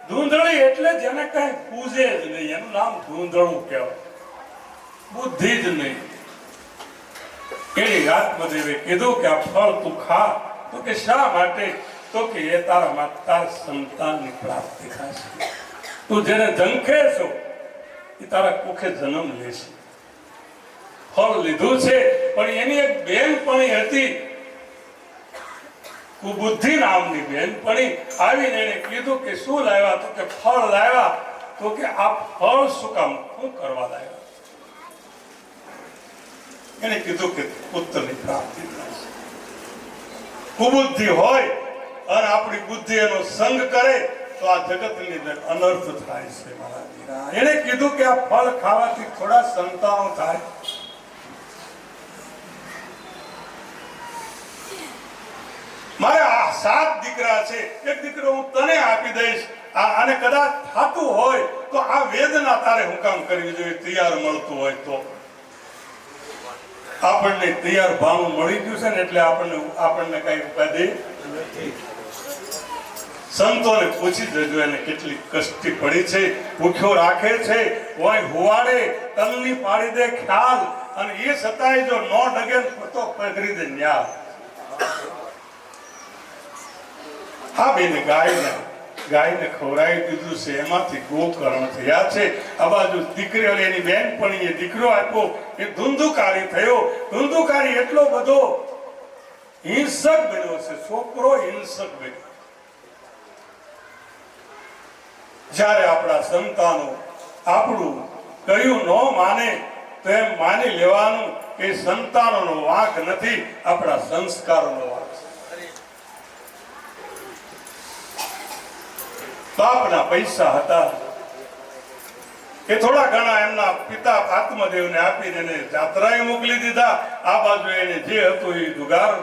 ધૂંધળી એટલે જેને કઈ પૂજે જ નહીં, એનું નામ ધૂંધળું કહેવાય, બુદ્ધિ જ નહીં. એની આત્મદેવે કીધું કે આ ફળ તું ખા. તો કે શા માટે? તો કે એ તારા સંતાનની પ્રાપ્તિ થશે. તું જેને ઝંખે છો એ તારા કુખે જન્મ લેશે. ફળ લીધું છે, પણ એની એક બેનપણી હતી, કુબુદ્ધિ નામની બેનપણી. આવીને એને કીધું કે શું લાવ્યા? તો કે ફળ લાવ્યા. તો કે આ ફળ શું કામ, શું કરવા લાવ્યા? એને કીધું કે પુત્રની પ્રાપ્તિ થશે. કુબુદ્ધિ હોય અને આપણી બુદ્ધિ એનો સંગ કરે તો આ જગતની અંદર અનર્થ થાય છે મારા વીરા. એને કીધું કે આ ફળ ખાવાથી થોડા સંતાનો થાય. મારે આ 7 દીકરા છે, એક દીકરો હું તને આપી દઈશ. આને કદાચ થાતું હોય તો આ વેદના તારે હું કામ કરવી જોઈએ? તૈયાર મળતું હોય તો. આપણને તૈયાર ભાવનું મળી ગયું છે ને, એટલે આપણને કઈ ઉપાધિ નથી. સંતોને પૂછી જજો એને કેટલી કષ્ટી પડી છે. ભૂખ્યો રાખે છે, કોઈ હુવાડે, તલની પાડી દે ખ્યાલ, અને એ છતાંય જો નો ડગે તો પકડી દે ન્યાલ. આ બેને ગાયને ખવડાવી દીધું છે, એમાંથી ગોકર્ણ થયા છે. આ બાજુ દીકરીઓ એની બેનપણીએ દીકરો આપ્યો, એ ધુંધુકારી થયો. ધુંધુકારી એટલો બધો હિંસક બન્યો છે, છોકરો હિંસક બન્યો. જ્યારે આપણા સંતાનો આપણું કહ્યું ન માને તો એમ માની લેવાનું કે સંતાનોનો વાંક નથી, આપણા સંસ્કારોનો વાંક છે. બાપના પૈસા હતા એ થોડા ઘણા એમના પિતા આત્મદેવને આપીને એને જાત્રાએ મોકલી દીધા. આ બાજુ એને જે હતું એ જુગાર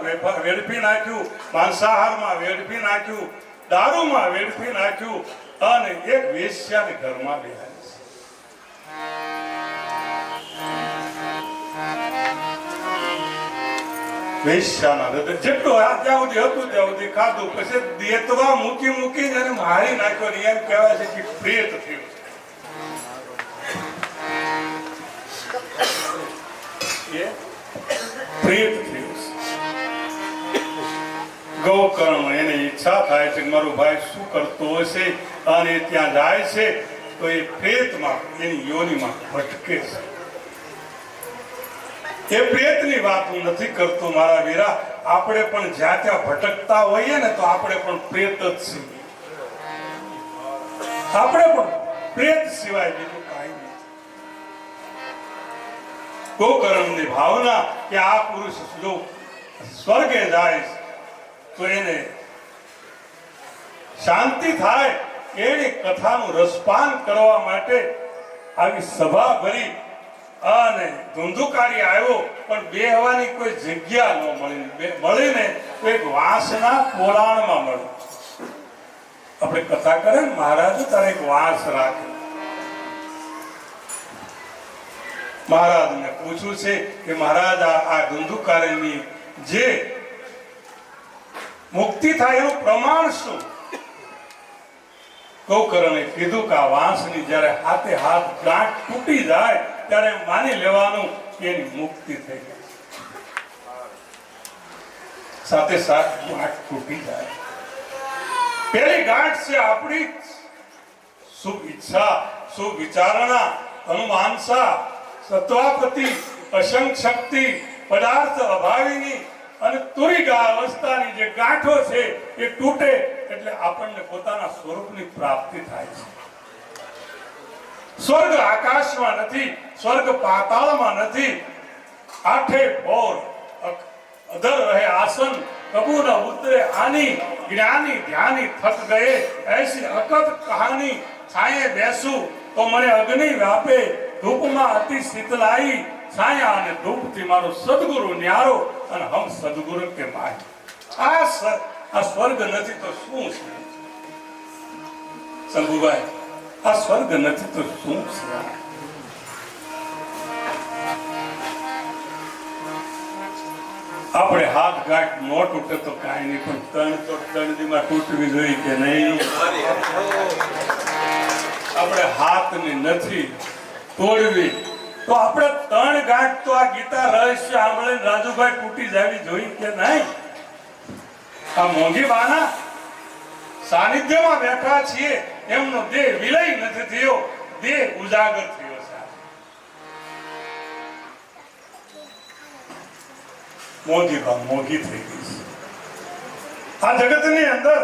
વેડફી નાખ્યું, માંસાહારમાં વેડફી નાખ્યું, દારૂમાં વેડફી નાખ્યું અને એક વેશ્યાને ઘરમાં બેહાડી છે. વેશ્યાના હૃદય જેટલું જ્યાં સુધી હતું ત્યાં સુધી ખાધું, પછી દેતવા મૂકીને એને મારી નાખ્યો ને એમ કહેવાય છે કે પ્રેત થયું. પ્રેત થયું. ગોકર્ણ એને ઈચ્છા થાય છે કે મારો ભાઈ શું કરતો હશે, અને ત્યાં જાય છે તો એ પ્રેતમાં એની યોનિમાં ભટકે છે. એ પ્રેતની વાત હું નથી કરતો મારા વીરા, આપણે પણ જ્યાં ત્યાં ભટકતા હોઈએ ને તો આપણે પણ પ્રેત જ છીએ. આપણે પણ પ્રેત સિવાય બીજું કાંઈ નથી. ગોકર્ણની ભાવના કે આ પુરુષ જો સ્વર્ગે જાય તો એને શાંતિ થાય, એની કથાનું રસપાન કરવા માટે આવી સભા ભરી અને ધુંધુકારી આવ્યો, પણ બેહવાની કોઈ જગ્યા ન મળીને તો એક વાંસના પોલાણમાં મળ્યું. આપણે કથા કરે ને મહારાજ તારે એક વાંસ રાખે. મહારાજને પૂછ્યું છે કે મહારાજ આ ધુંધુકારીની જે મુક્તિ થાય એનું પ્રમાણ શું? ગોકર્ણે કીધું કે આ વાંસની જ્યારે હાથે હાથ ગાંઠ તૂટી જાય ત્યારે માની લેવાનું કે એની મુક્તિ થઈ ગઈ. સાથે સાથ ગાંઠ તૂટી જાય. પેલી ગાંઠ છે આપણી શુભ ઈચ્છા, શુભ વિચારણા, અનુમાનસા, સત્વાપતિ, અસંગ શક્તિ, પદાર્થ અભાવીની અને તુરીગા અવસ્થાની જે ગાંઠો છે એ તૂટે એટલે આપણને પોતાના સ્વરૂપની પ્રાપ્તિ થાય છે. સ્વર્ગ આકાશમાં નથી, સ્વર્ગ પાતાળમાં નથી. આઠે પોર અધર રહે આસન, કબૂ ન ઉતરે આની, જ્ઞાની ધ્યાની થક ગયે એસી અકત કહાની. છાયે બેસું તો મને અગ્નિ વ્યાપે, ધૂપમાં અતિ શીતલાઈ. છાયા અને ધૂપથી મારો સદગુરુ ન્યારો, અને હમ સદગુરુ કે માય. આ સ્વર્ગ નથી તો શું છે શંભુભાઈ? આ સ્વર્ગ નથી તો શું છે? આપણે હાથ ગાંઠ ન તૂટે તો કાંઈ નહીં, પણ ત્રણ દીમાં તૂટવી જોઈએ કે નહીં? આપણે હાથની નથી તોડવી તો આપણે ત્રણ ગાંઠ તો આ ગીતા રહસ્ય સાંભળીને રાજુભાઈ તૂટી જાવી જોઈએ કે નહીં? આ મોંઘી બાના સાનિધ્યમાં બેઠા છીએ, એમનો દેહ વિલય નથી થયો, દેહ ઉજાગર થયો છે. મોંઘી બા મોંઘી થઈ ગઈ છે. આ જગતની અંદર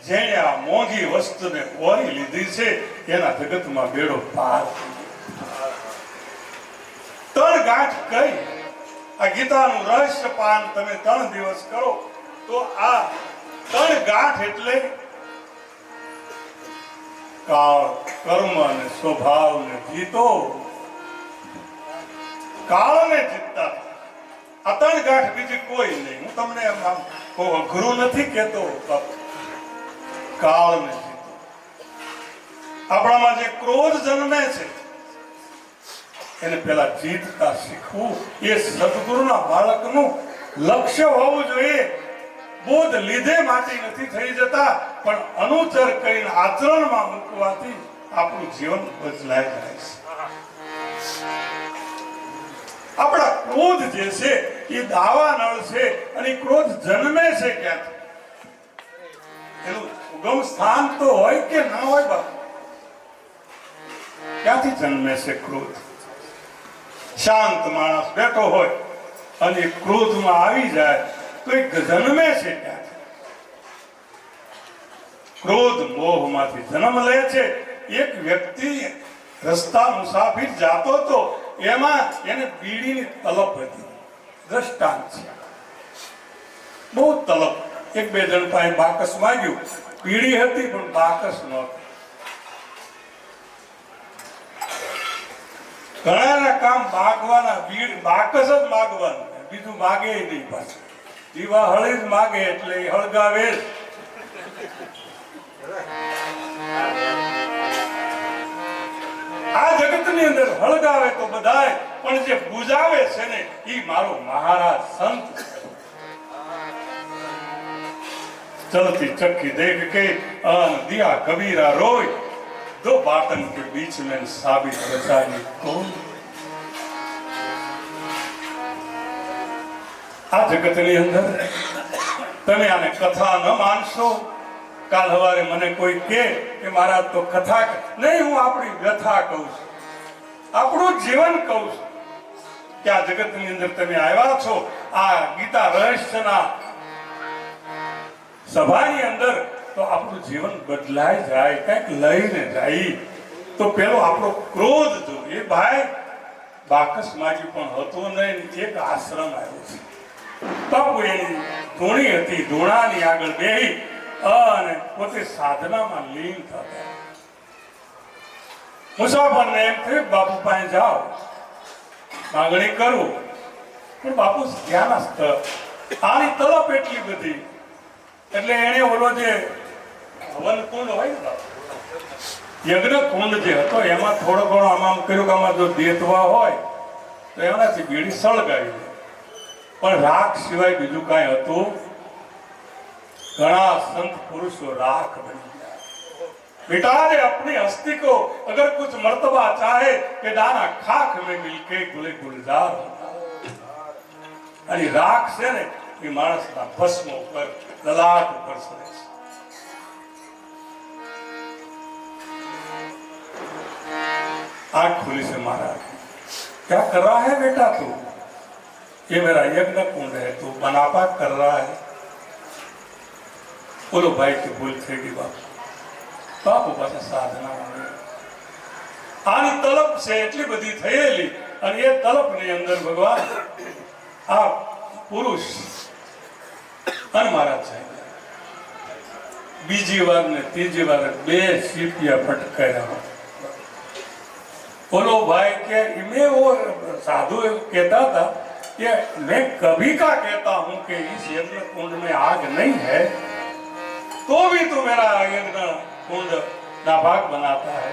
જેણે આ મોંઘી વસ્તુને ઓરી લીધી છે એના જગતમાં બેડો પાર. ત્રણ ગાંઠ કઈ આ ગીતાનું રહસ્ય પાન તમે 3 દિવસ કરો તો આ ત્રણ ગાંઠ એટલે કાળ, કર્મ અને સ્વભાવને જીતો. કાળને જીતતા આ ત્રણ ગાંઠ, બીજી કોઈ નહીં. હું તમને અઘરું નથી કહેતો, કાળને જીતો. આપણામાં જે ક્રોધ જન્મે છે એને પેલા જીતતા શીખવું એ સદગુરુના બાળકનું લક્ષ્ય હોવું જોઈએ. બોધ લીધે માટે નથી થઈ જતા, પણ અનુચર કરીને આચરણમાં મૂકવાથી આપણું જીવન બદલાઈ જાય છે. આપણા ક્રોધ જે છે એ દાવા નળ છે, અને ક્રોધ જન્મે છે ક્યાંથી? એનું ઉગમ સ્થાન તો હોય કે ના હોય બાપુ? ક્યાંથી જન્મે છે ક્રોધ? શાંત માણસ બેઠો હોય અને ક્રોધમાં આવી જાય તો એ જન્મે છે ક્યાંથી? ક્રોધ મોહમાંથી જન્મ લે છે. એક વ્યક્તિ રસ્તા મુસાફિર જાતો હતો, એમાં એને બીડીની તલપ હતી. દ્રષ્ટાંત છે, બહુ તલપ. એક બે જણ પાસે બાકસ માંગ્યું, બીડી હતી પણ બાકસ નહોતું. ઘણાના કામ માગવાના, બાકસ જ માગવાનું, બીજું માગે નહીં. પાછું દીવા હળી જ માગે એટલે એ હળગાવે જ. આ જગતની અંદર હળગાવે તો બધાય, પણ જે બુજાવે છે ને એ મારો મહારાજ સંત. चलती चक्की देख के आन दिया कबीरा रोय, दो बाटन के बीच में साबित रचाई कौन? આ જગતની અંદર તમે આને કથા ન માનશો. કાલ સવારે મને કોઈ કહે કે મહારાજ તો કથા નહીં, હું આપણી વ્યથા કહું છું, આપણું જીવન કહું છું કે આ જગતની અંદર તમે આવ્યા છો. આ ગીતા રહસ્યના સભાની અંદર તો આપણું જીવન બદલાઈ જાય, કંઈક લઈને જાય. તો પેલો આપણો ક્રોધ જો એ ભાઈ બાકસ માજી પણ હતો નહીં, એક આશ્રમ આવ્યો છે. બાપુ એની ધૂણી હતી, ધૂણાની આગળ બેહી અને પોતે સાધનામાં લીન થતા. મુસાફરને એમ થયું બાપુ પાસે જાઓ, માંગણી કરું, પણ બાપુ ક્યાંના સ્થળ, આની તલપ એટલી બધી. એટલે એને ઓલો જે હવન કુંડ હોય ને, યજ્ઞ કુંડ જે હતો એમાં થોડો ઘણો આમાં કર્યું કે આમાં જો દેતવા હોય તો એનાથી બીડી સળગાવી દે, પણ રાખ સિવાય બીજું કાંઈ હતું. ઘણા સંત પુરુષો રાખ બની ગયા. बेटा ने अपनी हस्ती को अगर कुछ मर्तबा चाहे कि दाना खाक में मिलके गुले गुलजार અને રાખ છે ને એ માણસના ભસ્મ ઉપર, લલાટ ઉપર સરે છે. आंख खुली से महाराज, क्या कर रहा है बेटा तू? ये मेरा यज्ञ कुंड है, तू बनापा कर रहा है. बोलो भाई की भूल थी बापू. बापू पाછા સાધનામાં આની તલપ છે એટલી બધી થયેલી, અને એ તલપની અંદર ભગવાન આ પુરુષ અને મહારાજ સાહેબ બીજી વાર ને ત્રીજી વાર બે સીપિયા ફટકાર્યા. बोलो भाई के मैं वो साधु कहता था कि मैं कभी का कहता हूं कि इस यज्ञ कुंड में आग नहीं है, तो भी तू मेरा यज्ञ कुंड नापाक बनाता है.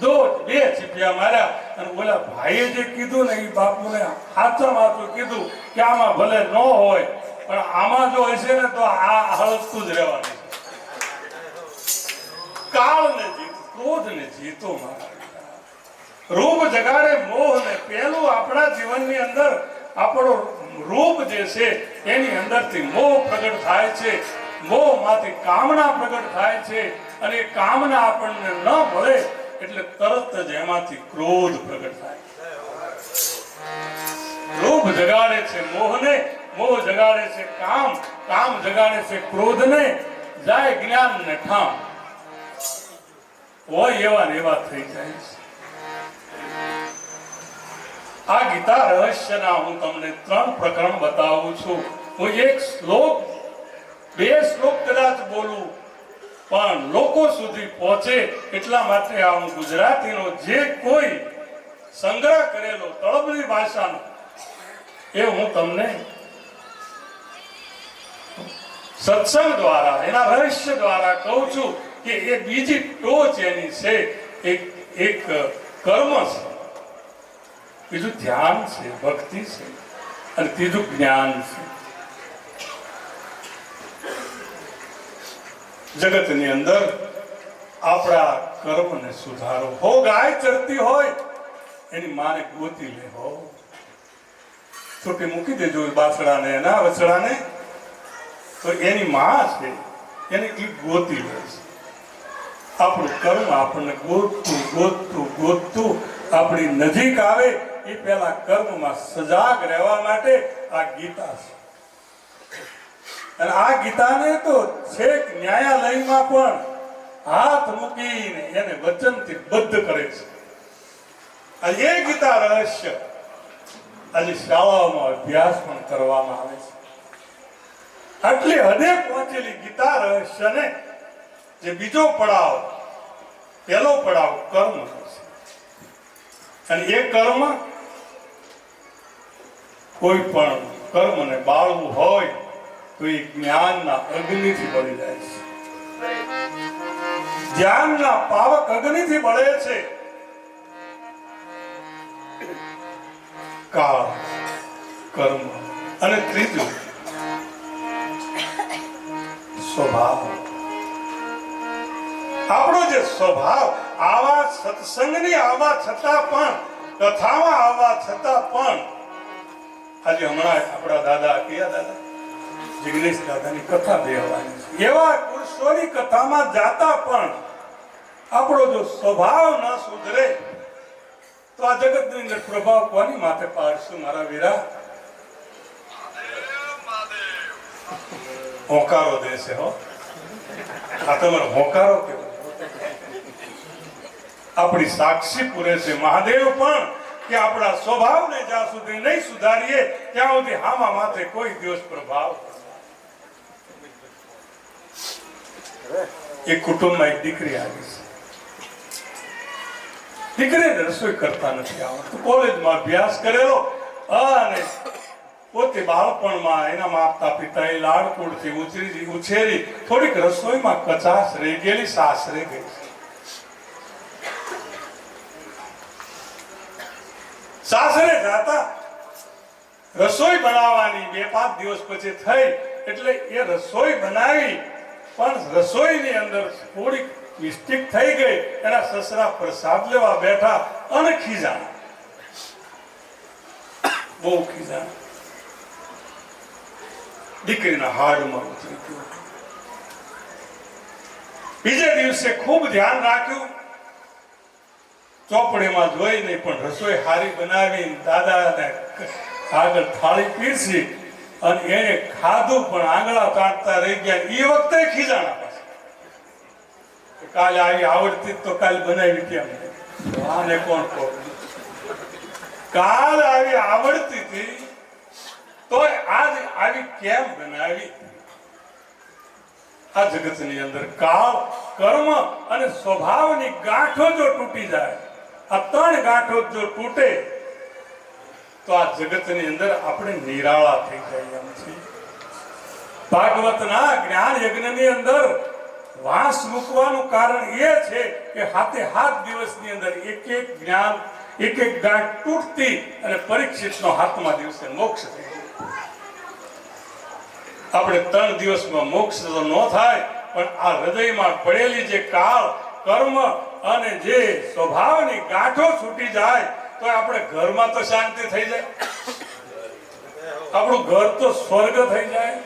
दो બે છીપિયા માર્યા અને બોલા ભાઈએ જે કીધું ને એ બાપુને હાથમાં કીધું કે આમાં ભલે ન હોય પણ આમાં જો હશે ને તો આ હળતું જ રહેવાનું. કાળને જીત, ક્રોધને જીતો મારા. રૂપ જગાડે મોહ ને. પહેલું આપણા જીવનની અંદર આપણો રૂપ જે છે એની અંદરથી મોહ પ્રગટ થાય છે. મોહમાંથી કામના પ્રગટ થાય છે, અને એ કામના આપણને ન મળે એટલે તરત જ એમાંથી ક્રોધ પ્રગટ થાય. રૂપ જગાડે છે મોહને, મોહ જગાડે છે કામ, કામ જગાડે છે ક્રોધને. જાય જ્ઞાન ને ઠામ, હોય એવા ને એવા થઈ જાય છે. આ ગીતા રહસ્યના હું તમને 3 પ્રકરણ બતાવું છું. હું એક શ્લોક, 2 શ્લોક કદાચ બોલું, પણ લોકો સુધી પહોંચે એટલા માટે આ હું ગુજરાતીનો જે કોઈ સંગ્રહ કરેલો તળપદી ભાષાનો એ હું તમને સત્સંગ દ્વારા, એના રહસ્ય દ્વારા કહું છું કે એ બીજી ટોચ એની છે. એક કર્મ છે, બીજું ધ્યાન છે, ભક્તિ છે, અને ત્રીજું જ્ઞાન છે. જગતની અંદર આપણા કર્મને સુધારો હો. ગાય ચરતી હોય એની માને ગોતી લે હો, છોટી મૂકી દેજો બાસડાને, એના વસડાને, તો એની માં છે એને એ ગોતી લે છે. આપણું કર્મ આપણને ગોતતું ગોતતું ગોતતું આપણી નજીક આવે એ પહેલા કર્મમાં સજાગ રહેવા માટે આ ગીતા છે. અને આ ગીતાને તો છેક ન્યાયાલયમાં પણ હાથ મૂકીને એને વચનથી બદ્ધ કરે છે. આજે એ ગીતા રહસ્ય આજે શાળાઓમાં અભ્યાસ પણ કરવામાં આવે છે. આટલી હદે પહોંચેલી ગીતા રહસ્યને જે બીજો પડાવ, પહેલો પડાવ કર્મ છે. અને એ કર્મ કોઈ પણ કર્મને બાળવું હોય તો એ જ્ઞાનના અગ્નિથી બળી જાય છે. જ્ઞાનના પાવક અગ્નિથી બળે છે. કાળ, કર્મ અને ત્રીજું સ્વભાવ. આપણો જે સ્વભાવ આવા સત્સંગની આવવા છતાં પણ, કથામાં આવવા છતાં પણ, આજે હમણાં આપણા દાદા કયા દાદા જિગ્નેશ દાદાની કથા દેવાની છે. એવા પુરુષોની કથામાં જાતા પણ આપણો જો સ્વભાવ ન સુધરે તો આ જગતની અંદર પ્રભાવ કોની માથે પાડશું મારા વીરા? હોંકારો દેશે હો. આ તમારો હોંકારો કેવો? આપણી સાક્ષી પૂરે છે મહાદેવ પણ કે આપણા સ્વભાવને જ્યાં સુધી નહીં સુધારીએ ત્યાં સુધી હામા માથે કોઈ દિવસ પ્રભાવ. એક કુટુંબમાં એક દીકરી આવી છે. દીકરીને રસોઈ કરતા નથી આવડતું. કોલેજમાં અભ્યાસ કરેલો અને પોતે બાળપણમાં એના માતા પિતાએ લાડકોડથી ઉછેરી થોડીક રસોઈમાં કચાશ રહી ગયેલી, સાસરે ગઈ. સાસરે જાતા રસોઈ બનાવવાની 2-5 દિવસ પછી થઈ એટલે એ રસોઈ બનાવી પણ રસોઈની અંદર થોડીક મિસ્ટેક થઈ ગઈ. એના સસરા પ્રસાદ લેવા બેઠા અને ખીજાણ, બહુ ખીજાણ. દીકરીના હાડમાં ઉતરી ગયું. બીજે દિવસે ખૂબ ધ્યાન રાખ્યું. ચોપડીમાં જોઈ નહીં પણ રસોઈ હારી બનાવી દાદાને આગળ થાળી પીરસી અને એને ખાધું પણ આંગળા કાઢતા રહી ગયા. એ વખતે ખીજાણા પાછા. કાલે આવી આવડતી તો કાલે બનાવી કેમ? આને કોણ કહો? કાલ આવી આવડતી હતી તો આજ આવી કેમ બનાવી? આ જગતની અંદર કાળ, કર્મ અને સ્વભાવની ગાંઠો જો તૂટી જાય, આ 3 ગાંઠો જો તૂટે તો આ જગતની અંદર આપણે નિરાળા થઈ જાય એમ છે. ભાગવતના જ્ઞાન યજ્ઞની અંદર વાંસ મૂકવાનું કારણ એ છે કે હાથે હાથ દિવસની અંદર એક એક જ્ઞાન, એક એક ગાંઠ તૂટતી અને પરીક્ષિતનો હાથમાં દિવસે મોક્ષ થઈ જાય. આપણે 3 દિવસમાં મોક્ષ તો ન થાય પણ આ હૃદયમાં પડેલી જે કાળ, કર્મ અને જે સ્વભાવની ગાંઠો છૂટી જાય તો આપણે ઘરમાં તો શાંતિ થઈ જાય. આપણું ઘર તો સ્વર્ગ થઈ જાય.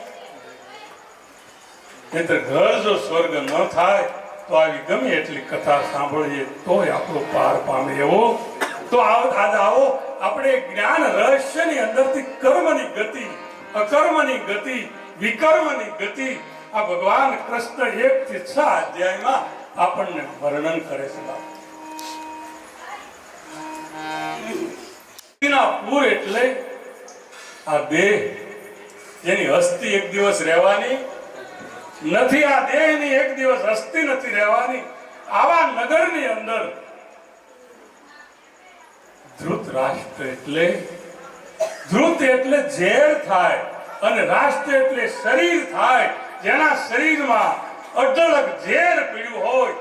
નહીંતર ઘર જો સ્વર્ગ ન થાય તો આવી ગમે એટલી કથા સાંભળીએ તોય આપણું પાર પામે એવો. તો આજ આવો આપણે જ્ઞાન રહસ્યની અંદરથી કર્મની ગતિ, અકર્મની ગતિ, વિકર્મની ગતિ આ ભગવાન કૃષ્ણ 1 થી 6 અધ્યાયમાં આપણને વર્ણન કરે છે. પૂર એટલે આ દેહ જેની હસ્તી એક દિવસ રહેવાની નથી. આ દેહની એક દિવસ હસ્તી નથી રહેવાની. આવા નગરની અંદર ધ્રુત રાષ્ટ્ર એટલે, ધ્રુત એટલે ઝેર થાય અને રાષ્ટ્ર એટલે શરીર થાય. જેના શરીરમાં અઢળક ઝેર પીડ્યું હોય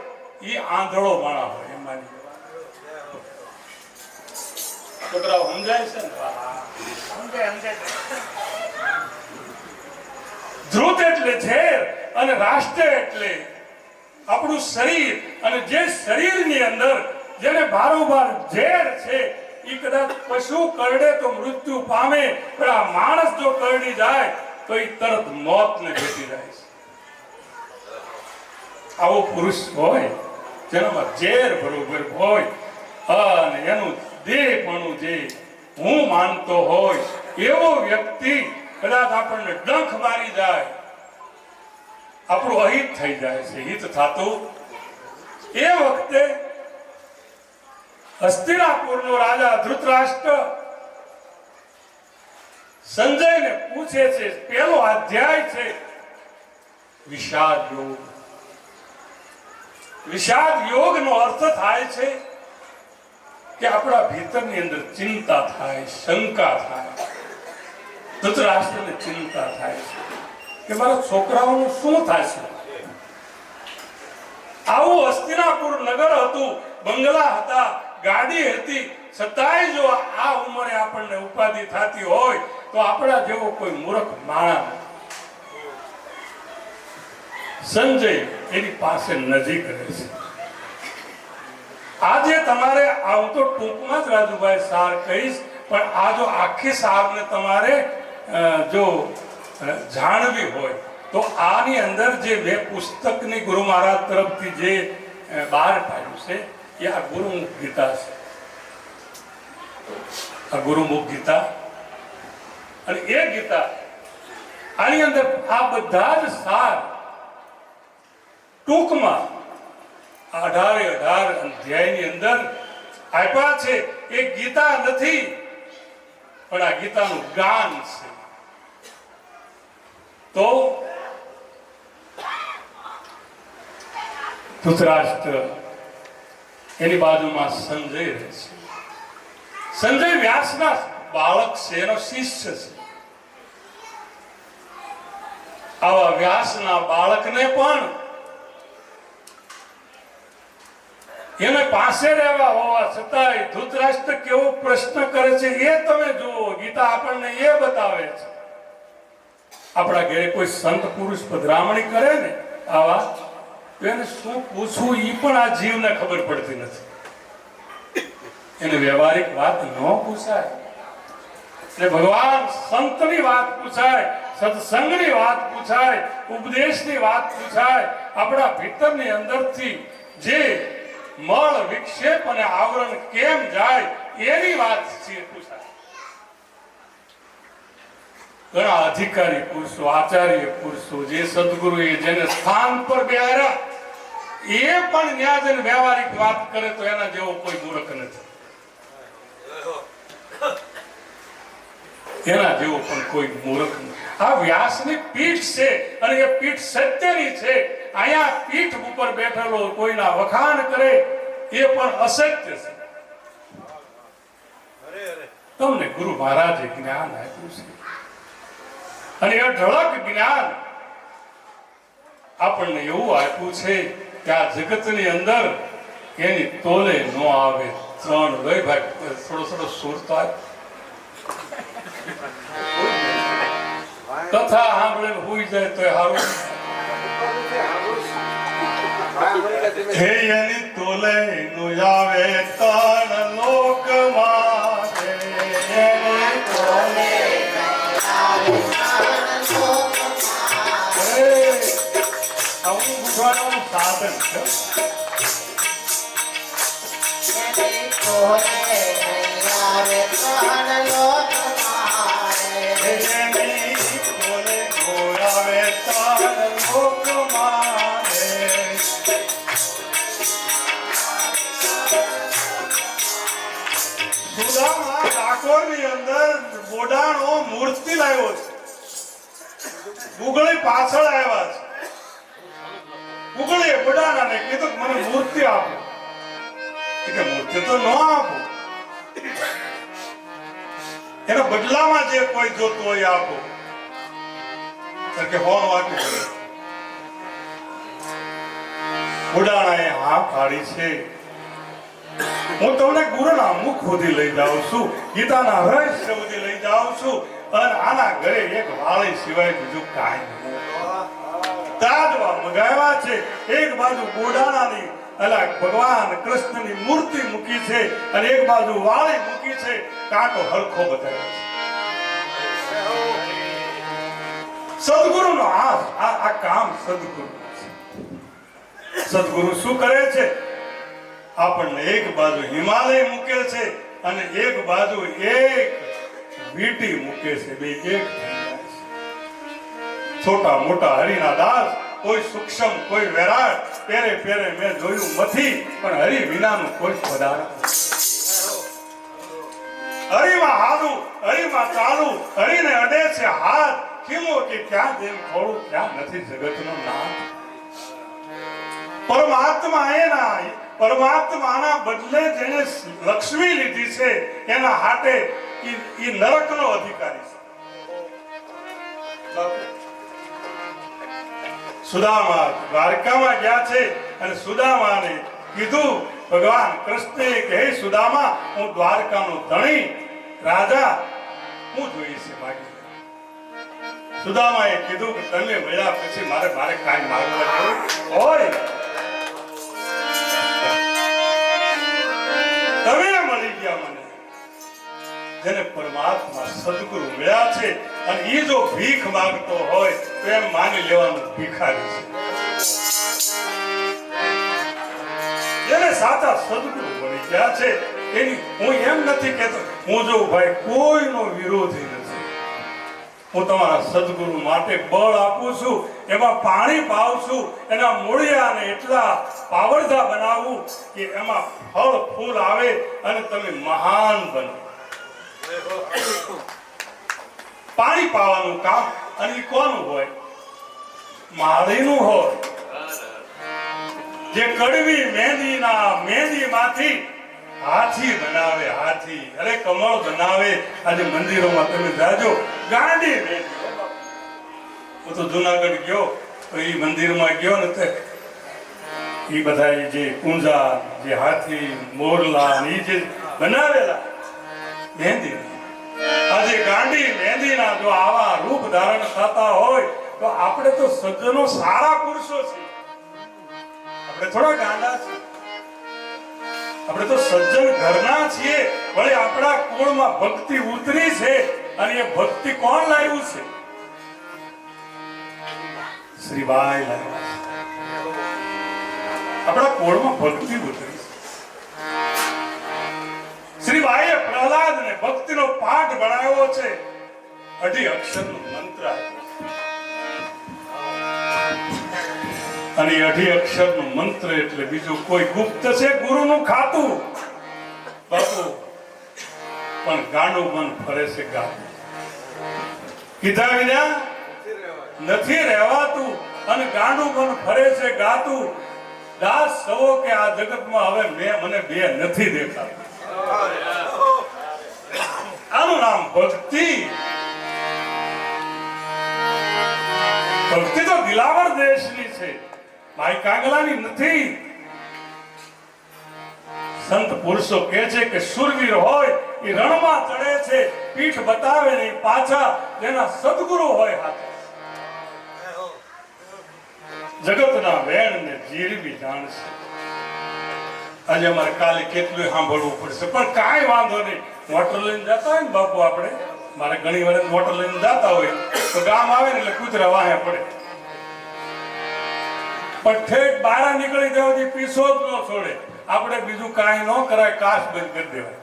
એ આંધળો માણા હોય. એમાંની છોકરાઓ સમજાય છે ને? ધ્રુત એટલે ઝેર અને રાષ્ટ્ર એટલે આપણું શરીર. અને જે શરીરની અંદર જેને બારોબાર ઝેર છે એ કદાચ પશુ કરડે તો મૃત્યુ પામે, પણ આ માણસ જો કરડી જાય તો એ તરત મોતને ભેટી જાય છે. આવો પુરુષ હોય જેનામાં ઝેર બરોબર હોય અને એનું દેહપણું જે હું માનતો હોય એવો વ્યક્તિ કદાચ આપણને ડંખ મારી જાય, આપણું અહિત થઈ જાય છે. હિત થતું એ વખતે હસ્તિનાપુરનો રાજા ધૃતરાષ્ટ્ર સંજયને પૂછે છે, પહેલો અધ્યાય છે વિષાદ યોગ. વિષાદ યોગનો અર્થ થાય છે કે આપણા ભીતરની અંદર ચિંતા થાય, શંકા થાય. ધૃતરાષ્ટ્રને ચિંતા થાય છે કે મારા છોકરાઓનું શું થશે. આવું હસ્તિનાપુર નગર હતું, બંગલા હતા, ગાડી હતી, છતાંય જો આ ઉંમરે આપણને ઉપાધિ થતી હોય તો આપણા જેવો કોઈ મૂર્ખ માણસ સંજય એની પાસે નજીક રહે છે. આજે તમારે આવું તો ટૂંકમાં જ રાજુભાઈ સાર કહીશ, પણ આ જો આખી સારને તમારે જો જાણવી હોય તો આની અંદર જે બે પુસ્તકની ગુરુ મહારાજ તરફથી જે બહાર પાડ્યું છે એ આ ગુરુમુખ ગીતા છે. આ ગુરુમુખ ગીતા અને એ ગીતા આની અંદર આ બધા જ સાર ટૂંકમાં 18 અધ્યાયની અંદર આપ્યા છે. એ ગીતા નથી પણ આ ગીતાનું ગાન છે. તો ધૃતરાષ્ટ્ર એની બાજુમાં સંજય રહે છે. સંજય વ્યાસના બાળક છે, એનો શિષ્ય છે. આવા વ્યાસના બાળકને પણ એને પાસે રહેવા હોવા છતાંય ધૃતરાષ્ટ્ર કેવો પ્રશ્ન કરે છે એ તમે જુઓ. ગીતા આપણને એ બતાવે છે. આપણા ઘરે કોઈ સંત પુરુષ પધરામણી કરે ને આવા, તો એને શું પૂછવું એ પણ આ જીવને ખબર પડતી નથી. એને વ્યવહારિક વાત ન પૂછાય, એટલે ભગવાન સંતની વાત પૂછાય, સત્સંગની વાત પૂછાય, ઉપદેશની વાત પૂછાય. આપણા ભીતરની અંદરથી જે મળ વિક્ષેપ અને આવરણ કેમ જાય એની વાત પૂછાય. ઘણા અધિકારી પુરુષો, આચાર્ય પુરુષો, જે સદગુરુએ જેને સ્થાન પર બેહાર્યા એ પણ ન્યાજ વ્યવહારિક વાત કરે તો એના જેવો કોઈ મૂર્ખ નથી. એના જેવો પણ કોઈ મૂર્ખ નથી. આ વ્યાસની પીઠ છે અને એ પીઠ સત્યની છે. અહીંયા પીઠ ઉપર બેઠેલો કોઈના વખાણ કરે એ પણ અસત્ય છે. તમને ગુરુ મહારાજે જ્ઞાન આપ્યું છે અને એ ઢળક જ્ઞાન આપણને એવું આપ્યું છે કે આ જગતની અંદર એની તોલે ન આવે. ત્રણ ભાઈ થોડો સુર તો આપ કથા સાંભળે હોઈ જાય તો સારું. હે એની તોલે નું આવે ત્રણ લોકમાં, એની તોલે આવું પૂછવાનું સાધન છે. ડાકોરની અંદર બોડાણો મૂર્તિ લાવ્યો છે. ગુગળી પાછળ આવ્યા છે. ગુગળીએ બોડાણાને કીધું મને મૂર્તિ આપો. કે મૂર્તિ તો ન આપો, એના બદલામાં જે કોઈ જોતું હોય આપો. કે હોન વાક્ય કરે. બોડાણાએ હા પાડી છે. હું તમને ગુરુના મુખ સુધી લઈ જાઉં છું, ગીતાના રહસ્ય સુધી લઈ જાઉં છું અને આના ઘરે એક વાળી સિવાય બીજું કાંઈ નહીં. તાજવા મગાવ્યા છે. એક બાજુ બોડાણાની અલા ભગવાન કૃષ્ણની મૂર્તિ મૂકી છે અને એક બાજુ વાળી મૂકી છે. કાંટો હરખો બતાવ્યો છે. સદગુરુનો આ કામ સદગુરુ છે. સદગુરુ શું કરે છે? આપણને એક બાજુ હિમાલય મૂકે છે અને એક બાજુ એક વીટી મૂકે છે. બે એક થઈ જાય છે. છોટા મોટા હરિના દાસ, કોઈ સૂક્ષ્મ કોઈ વિરાટ, પેરે પેરે મેં જોયું નથી, પણ હરિ વિનાનું કોઈ પદાર્થ. હરિમાં હાલું, હરિમાં ચાલું, હરિને અડે છે હાથ. કેમો કે ક્યાં દેવ ખોળું, ક્યાં નથી જગતનો નાથ. પરમાત્માના બદલે જેને લક્ષ્મી લીધી છે એના હાથે ઈ નરકનો અધિકારી છે. સુદામા દ્વારકામાં ગયા છે અને સુદામાને કીધું, ભગવાન કૃષ્ણે કે હે સુદામા, હું દ્વારકાનો ધણી રાજા, હું જોઈએ છે માગી. સુદામાએ કીધું કે તમે મળ્યા પછી મારે કાંઈ માગવા જેવું હોય, તમે મળી ગયા મને. જેને પરમાત્મા સદગુરુ મળ્યા છે અને એ જો ભીખ માંગતો હોય તો એમ માની લેવાનું ભિખારી છે. જેને સાચા સદગુરુ મળી ગયા છે એની હું એમ નથી કહેતો, હું જો ભાઈ કોઈનો વિરોધી નથી. હું તમારા સદગુરુ માટે બળ આપું છું, એમાં પાણી પાઉં છું, એના મૂળિયાને એટલા પાવરધા બનાવું કે એમાં ફળ ફૂલ આવે અને તમે મહાન બનો. પાણી પાવાનું કામ અને કોનું હોય? માળીનું હોય. જે કડવી મહેંદીમાંથી હાથી બનાવે, હાથી, અરે કમળ બનાવે. આજે મંદિરોમાં તમે જાજો, ગાંડી મહેંદી. હું તો જુનાગઢ ગયો તો એ મંદિરમાં ગયો ને તે એ બધા જે કુંજા, જે હાથી, મોરલા એ જે બનાવેલા મહેંદી, આજે ગાંડી મહેંદીના જો આવા રૂપ ધારણ થતા હોય તો આપણે તો સજ્જનો સારા પુરુષો છીએ. આપણે થોડા ગાંડા છીએ. આપણે તો સજ્જન ઘરના છીએ. વળી આપણા કુળમાં ભક્તિ ઉતરી છે અને એ ભક્તિ કોણ લાવ્યું છે? શ્રીબાઈ લાવ્યા છે. આપણા કુળમાં ભક્તિ ઉતરી છે. શ્રીબાઈએ પ્રહલાદને ભક્તિનો પાઠ ભણાવ્યો છે. 18 અક્ષરનો મંત્ર અને 18 અક્ષરનો મંત્ર એટલે બીજું કોઈ ગુપ્ત છે? ગુરુનું ખાતું. બાપુ પણ ગાંડું મન ફરે છે ગાતું. કીધા વિના નથી રહેવાતું અને ગાંડું મન ફરે છે ગાતું. દાસ કહો કે આ જગતમાં હવે મને બે નથી દેખાતું. આનું નામ ભક્તિ. ભક્તિ તો દિલાવર દેશની છે, ભાઈ કાંગલાની નથી. સંત પુરુષો કહે છે કે શુરવીર હોય એ રણમાં ચડે છે, પીઠ બતાવે નહીં પાછા, જેના સદગુરુ હોય હાથે. જગતના વેણને જીરવી જાણશે. આજે અમારે કાલે કેટલું સાંભળવું પડશે, પણ કાંઈ વાંધો નહીં. મોટર લઈને જતા હોય ને બાપુ, આપણે મારે ઘણી વાર મોટર લઈને જતા હોય તો ગામ આવે ને એટલે કૂતરા વાહે પડે, પણ ઠેઠ બારા નીકળી જવાથી પીસો જ ન છોડે. આપણે બીજું કાંઈ ન કરાય, કાચ બંધ કરી દેવાય.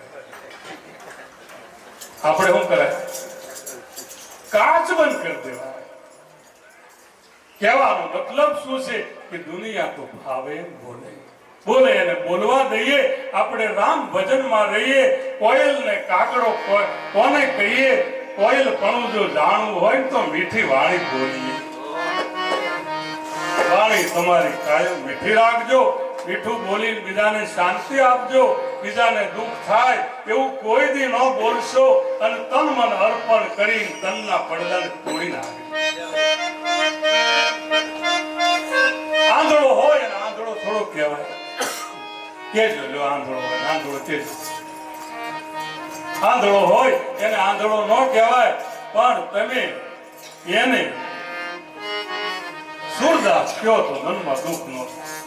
આપણે શું કરાય? કાચ બંધ કરી દેવાય. કહેવાનો મતલબ શું છે કે દુનિયા તો ફાવે બોલે અને બોલવા દઈએ. આપણે રામ ભજનમાં રહીએ. કોયલ ને કાગડો કોને કહીએ? કોયલ પણ જો જાણવું હોય તો મીઠી વાણી બોલીએ. વાણી તમારી કાયમ મીઠી રાખજો. મીઠું બોલીને બીજાને શાંતિ આપજો. બીજાને દુઃખ થાય એવું કોઈ દી ન બોલશો અને તન મન અર્પણ કરી તનના પડદાને તોડી નાખજો. આંધળો હોય અને આંધળો થોડો કહેવાય. કેજો લો આંધળો હોય, આંધળો કેજો. આંધળો હોય એને આંધળો ન કહેવાય, પણ તમે એને સુરદાસ કહો તો મનમાં દુઃખ ન થાય.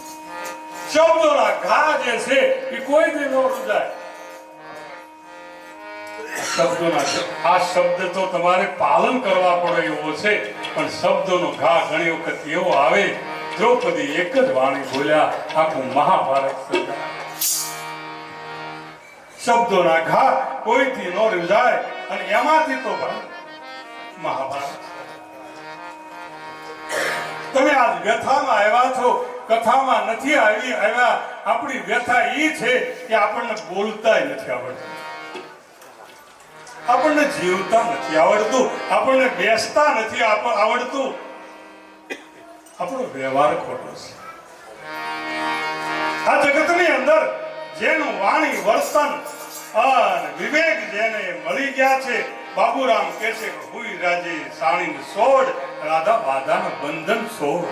શબ્દોના ઘા જે છે એ કોઈ દી ન રૂજાય. આ શબ્દ તો તમારે પાલન કરવા પડે એવો છે, પણ શબ્દોનો ઘા ઘણી વખત એવો આવે દ્રૌપદી એક જ વાણી બોલ્યા, આખું મહાભારત સર્જાયું. શબ્દોના ઘા કોઈથી ન રીઝાય અને એમાંથી તો મહાભારત. તમે આજ વ્યથામાં આવ્યા છો, કથામાં નથી આવ્યા. આપણી વ્યથા એ છે કે આપણને બોલતાય નથી આવડતું, આપણને જીવતા નથી આવડતું, આપણને બેસતા નથી આવડતું. આપણો વ્યવહાર ખોટો છે. આ જગતની અંદર જેનું વાણી વર્તન અને વિવેક જેને મળી ગયા છે, બાબુરામ કહે છે કે હુઈ રાજી સાણીને સોડ, રાધા બાધાના બંધન સોડ.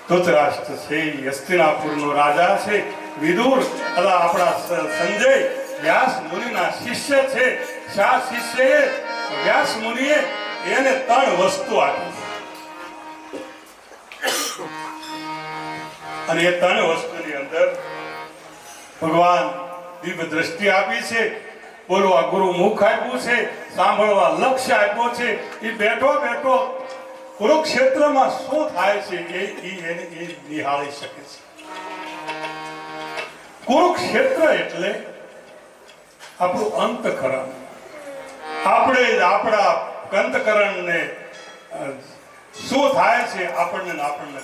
ધૃતરાષ્ટ્ર છે હસ્તિનાપુરનો રાજા છે, વિદુર આપણા સંજય વ્યાસ મુનિના શિષ્ય છે. શા શિષ્યએ વ્યાસ મુનિએ એને 3 વસ્તુ આપી અને એ 3 વસ્તુની અંદર ભગવાન દિવ્ય દ્રષ્ટિ આપી છે, બોલવા ગુરુ મુખ આપ્યું છે, સાંભળવા લક્ષ્ય આપ્યો છે. એ બેઠો બેઠો કુરુક્ષેત્રમાં શું થાય છે એ નિહાળી શકે છે. કુરુક્ષેત્ર એટલે આપણું અંતઃકરણ. આપણે આપણા અંતઃકરણને શું થાય છે આપણને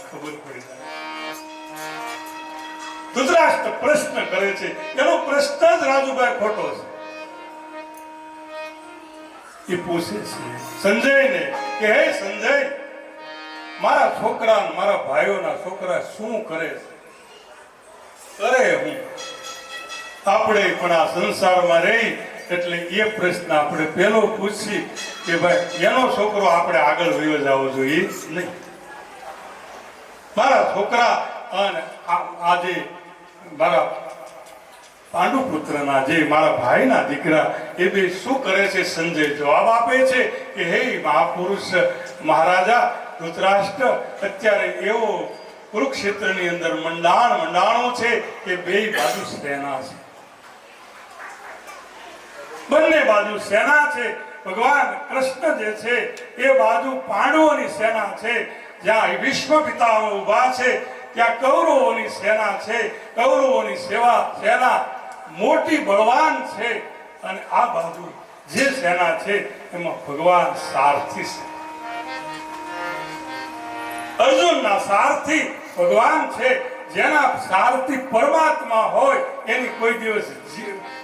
ખબર પડી જાય. ધૃતરાષ્ટ્ર પ્રશ્ન કરે છે, એનો પ્રશ્ન જ રાજુભાઈ ખોટો છે. એ પૂછે છે સંજયને કે હે સંજય, મારા છોકરા મારા ભાઈઓના છોકરા શું કરે છે? કરે હું. આપણે પણ આ સંસારમાં રહી એટલે એ પ્રશ્ન આપણે પેલો પૂછી કે ભાઈ એનો છોકરો આપણે આગળ વયો જવો જોઈએ નહીં. મારા છોકરા અને આજે મારા પાંડુપુત્રના જે મારા ભાઈના દીકરા એ બે શું કરે છે? સંજય જવાબ આપે છે કે હે મહાપુરુષ મહારાજા ધૃતરાષ્ટ્ર, અત્યારે એવો કુરુક્ષેત્રની અંદર મંડાણો છે કે બે બાજુ સેના છે, બંને બાજુ સેના છે. ભગવાન કૃષ્ણ જે છે એ બાજુ પાંડવોની સેના છે, જ્યાં ભીષ્મ પિતામહ ઊભા છે ત્યાં કૌરવોની સેના છે. કૌરવોની સેના મોટી બળવાન છે અને આ બાજુ જે સેના છે એમાં ભગવાન સારથી છે. અર્જુનના સારથી ભગવાન છે. જેના સારથી પરમાત્મા હોય એની કોઈ દિવસ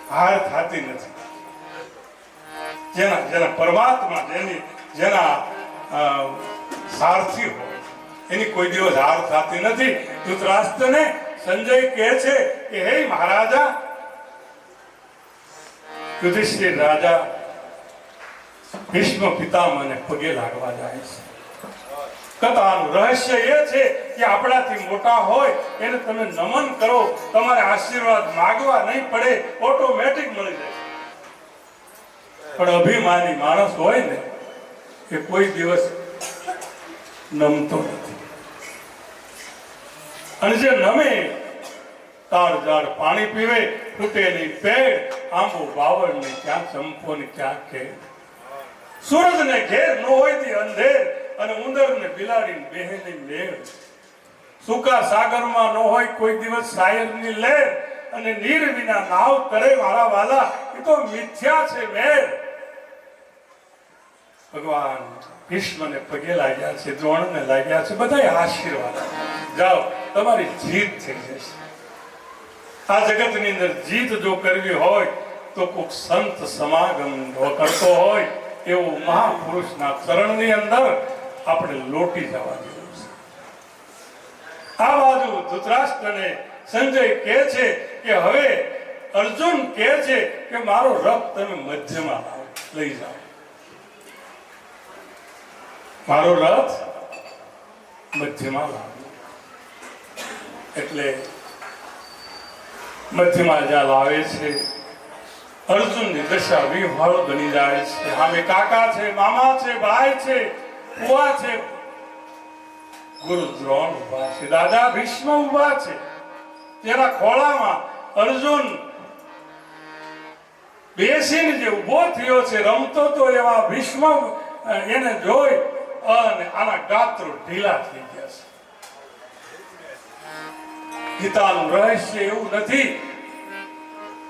હાર થતી નથી. જેના પરમાત્મા જેના સારથી હોય એની કોઈ દિવસ હાર થતી નથી. ધૃતરાષ્ટ્રને સંજય કહે છે કે હે મહારાજા, યુધિષ્ઠિર રાજા ભીષ્મ પિતામહને પગે લાગવા જાય છે. કથાનું રહસ્ય એ છે કે આપણાથી મોટા હોય એને તમે નમન કરો, તમારે આશીર્વાદ માગવા નહીં પડે, ઓટોમેટિક મળી જાય. પણ અભિમાની માણસ હોય ને એ કોઈ દિવસ નમતો નથી. અને જે નમે તાર ઝાડ પાણી પીવે, તૂટે નહીં પેડ, આંબો બાવળ ને ક્યાં ચંપો ને ક્યાં ખેડ. સૂરજ ને ઘેર ન હોય તે અંધેર, અને ઉંદર ને બિલાડી બેહે નહીં મેળ. સૂકા સાગરમાં ન હોય કોઈ દિવસ શાયરની લહેર, અને નીર વિના નાવ કરે મારા વાલા, એ તો મિથ્યા છે મેર. ભગવાન ભીષ્મને પગે લાગ્યા છે, દ્રોણને લાગ્યા છે, બધા આશીર્વાદ જાઓ, તમારી જીત થઈ જશે. આ જગતની અંદર જીત જો કરવી હોય તો કોઈક સંત સમાગમ કરતો હોય એવું મહાપુરુષના ચરણની અંદર આપણે લોટી જવા જેવું છે. આ બાજુ ધૃતરાષ્ટ્રને સંજય કહે છે કે હવે અર્જુન કહે છે કે મારો રથ તમે મધ્યમાં લઈ જાઓ. મારો રથ મધ્યમાં લાવો. એટલે મધ્યમાં જ્યાં લાવે છે અર્જુનની દશા વિહ્વળ બની જાય છે. સામે કાકા છે, મામા છે, ભાઈ છે, ફુવા છે, ગુરુ દ્રોણ ઉભા છે, દાદા ભીષ્મ ઉભા છે. તેના ખોળામાં અર્જુન બેસીને જે ઉભો થયો છે, રમતો તો એવા ભીષ્મ એને જોઈ અને આના ગાત્રો ઢીલા થઈ ગયા છે. ગીતાનું રહસ્ય એવું નથી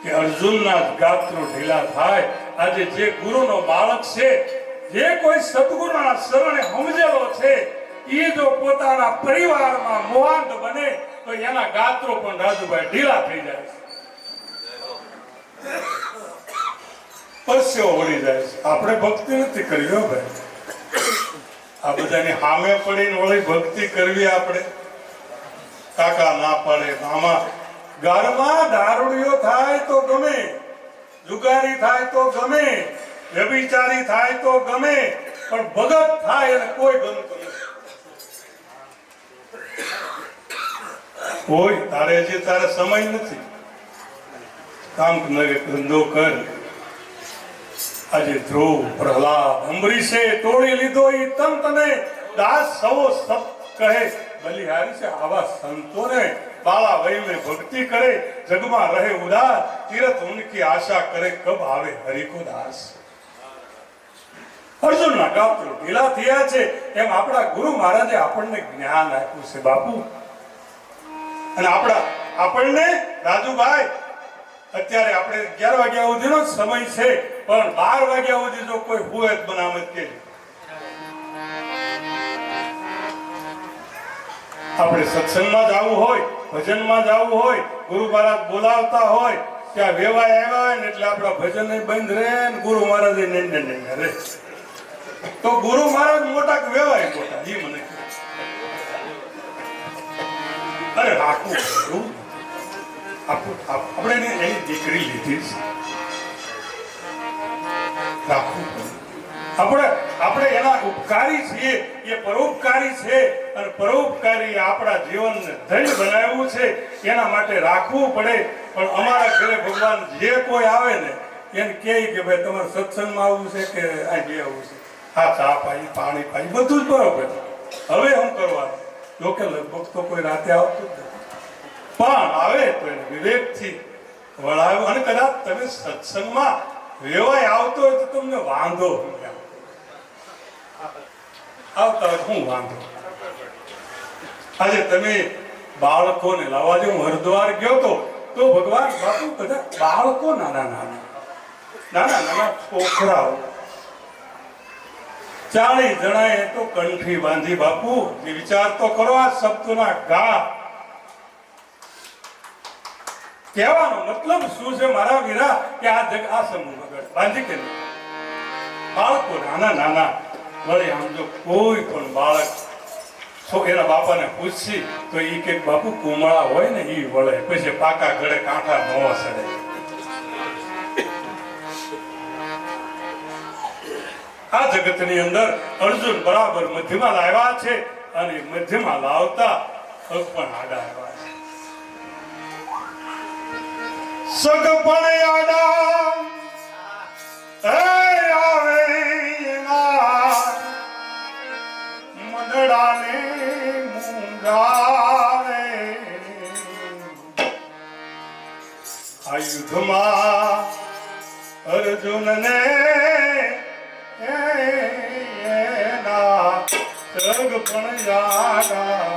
કે અર્જુનના ગાત્રો ઢીલા થાય. આજે જે ગુરુનો બાળક છે, જે કોઈ સદગુરુના શરણે સમજેલો છે, એ જો પોતાના પરિવારમાં મોહાંત બને તો એના ગાત્રો પણ રાજુભાઈ ઢીલા થઈ જાય છે, પરસેવો વળી જાય છે. આપણે ભક્તિ નથી કરવી હો ભાઈ. આ બધાની સામે પડીને વળી ભક્તિ કરવી આપણે. કાકા ના પડે, મામા ઘરમાં દારૂડિયો થાય તો ગમે, જુગારી થાય તો ગમે, વ્યભિચારી થાય તો ગમે, પણ ભગત થાય એને કોઈ ગમતું નથી. કોઈ તારે જે તારે સમય નથી, કામ ધંધો કર. આજે ધ્રુવ, પ્રહલાદ, અંબરીશે તોડી લીધો ઈ તને દાસ સવો સત કહે બલિહારી છે. આવા સંતોને બાળા વહીને ભક્તિ કરે, જગમાં રહે ઉદાસ, તીરથ ઉનકી આશા કરે, કબ આવે હરિ કો દાસ. અર્જુનના ગાત્રો ઢીલા થયા છે એમ આપણા ગુરુ મહારાજે આપણને જ્ઞાન આપ્યું છે બાપુ. અને આપણને રાજુભાઈ અત્યારે આપણે 11 વાગ્યા સુધીનો સમય છે, પણ 12 વાગ્યા સુધી જો કોઈ હોય તો બનામત કે આપણે સત્સંગમાં જવું હોય, ભજનમાં જવું હોય, ગુરુ મહારાજ બોલાવતા હોય, ત્યાં વેવાય આવ્યા હોય ને એટલે આપણા ભજન બંધ રહે ને ગુરુ મહારાજ નહીં રહે. તો ગુરુ મહારાજ મોટા કે વેવાય મોટા, એ મને અરે રાખવું. આપણે એની દીકરી લીધી છે, રાખવું. આપણે એના ઉપકારી છીએ, એ પરોપકારી છે, અને પરોપકારી આપણા જીવનને ધન્ય બનાવ્યું છે, એના માટે રાખવું પડે. પણ અમારા ઘરે ભગવાન જે કોઈ આવે ને એને કહે કે ભાઈ તમારે સત્સંગમાં આવવું છે કે અહીં આવવું છે, આ ચા પાઈ, પાણી પાઈ, બધું જ બરોબર. હવે શું કરવાનું? જોકે લગભગ તો કોઈ રાતે આવતું જ નથી, પણ આવે તો એને વિવેકથી વળાવ્યું. અને કદાચ તમે સત્સંગમાં વેવાય આવતો હોય તો તમને વાંધો આવતા હોય શું વાંધો? આજે તમે બાળકોને લાવવા જો, હું હરિદ્વાર ગયો તો ભગવાન બાપુ બધા બાળકો નાના છોકરાઓ 40 જણાએ તો કંઠી બાંધી. બાપુ વિચાર તો કરો, આ શબ્દોના ઘા કહેવાનો મતલબ શું છે મારા વીરા? કે આ સમૂહ વગર બાંધી કે બાળકો નાના વળી આમ જો કોઈ પણ બાળક એના બાપાને પૂછશી તો એ કે બાપુ કુમળા હોય ને એ વળે, પછી પાકા ગળે કાંઠા ન સડે. આ જગતની અંદર અર્જુન બરાબર મધ્યમાં લાવ્યા છે, અને મધ્યમાં લાવતા પણ આડા આવ્યા છે. સગ પણ આડા આવે એના મનડાને મૂંગાવે. આ યુદ્ધમાં અર્જુનને એના સગ પણ આડા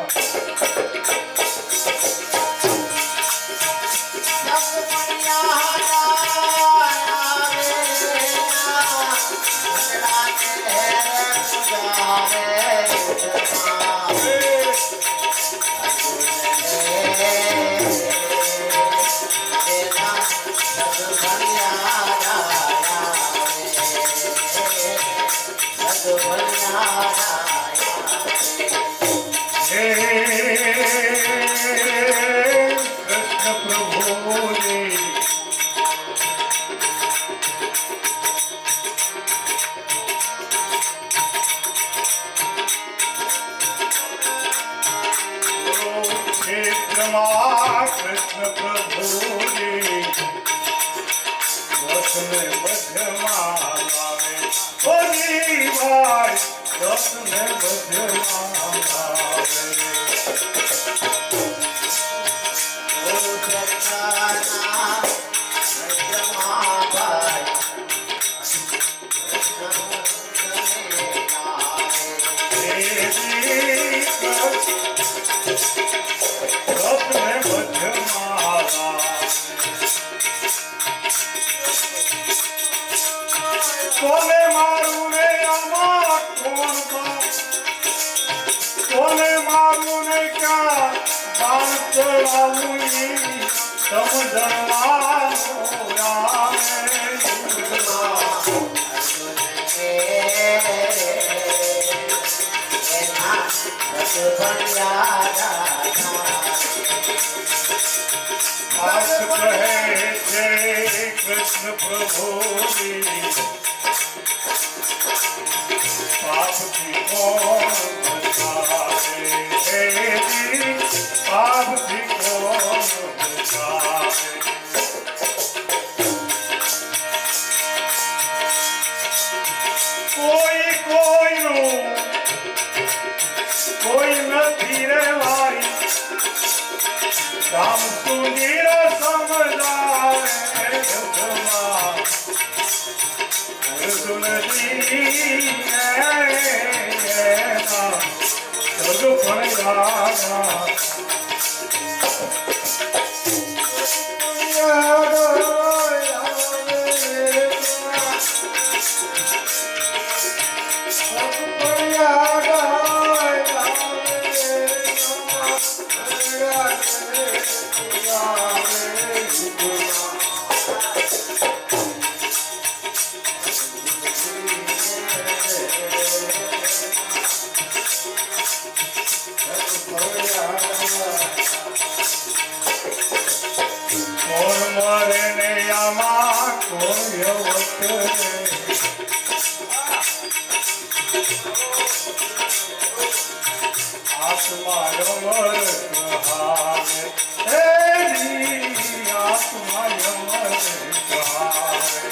કૃષ્ણ પ્રભુજી રસને મધ્યમાં લાવે. ભાઈ રસને મધ્યમાં લાવે. બાણ ચલાવું ઈ સમજણવાનું આવે યુગમાં. પાસ કહે છે કૃષ્ણ પ્રભુની પાપથી કોણ બચાવે હે જી, પાપથી કોણ બચાવે. કોઈ કોઈનું કોઈ નથી રે વારી, રામ સુધીર સમજાવે જગમાં. અર્જુનજી એના સદ ફળિયાના કોણ મરે ને આમાં કોઈ અવતરે. આત્મા અમર કહાવે હે જી, આત્મા અમર કહાવે.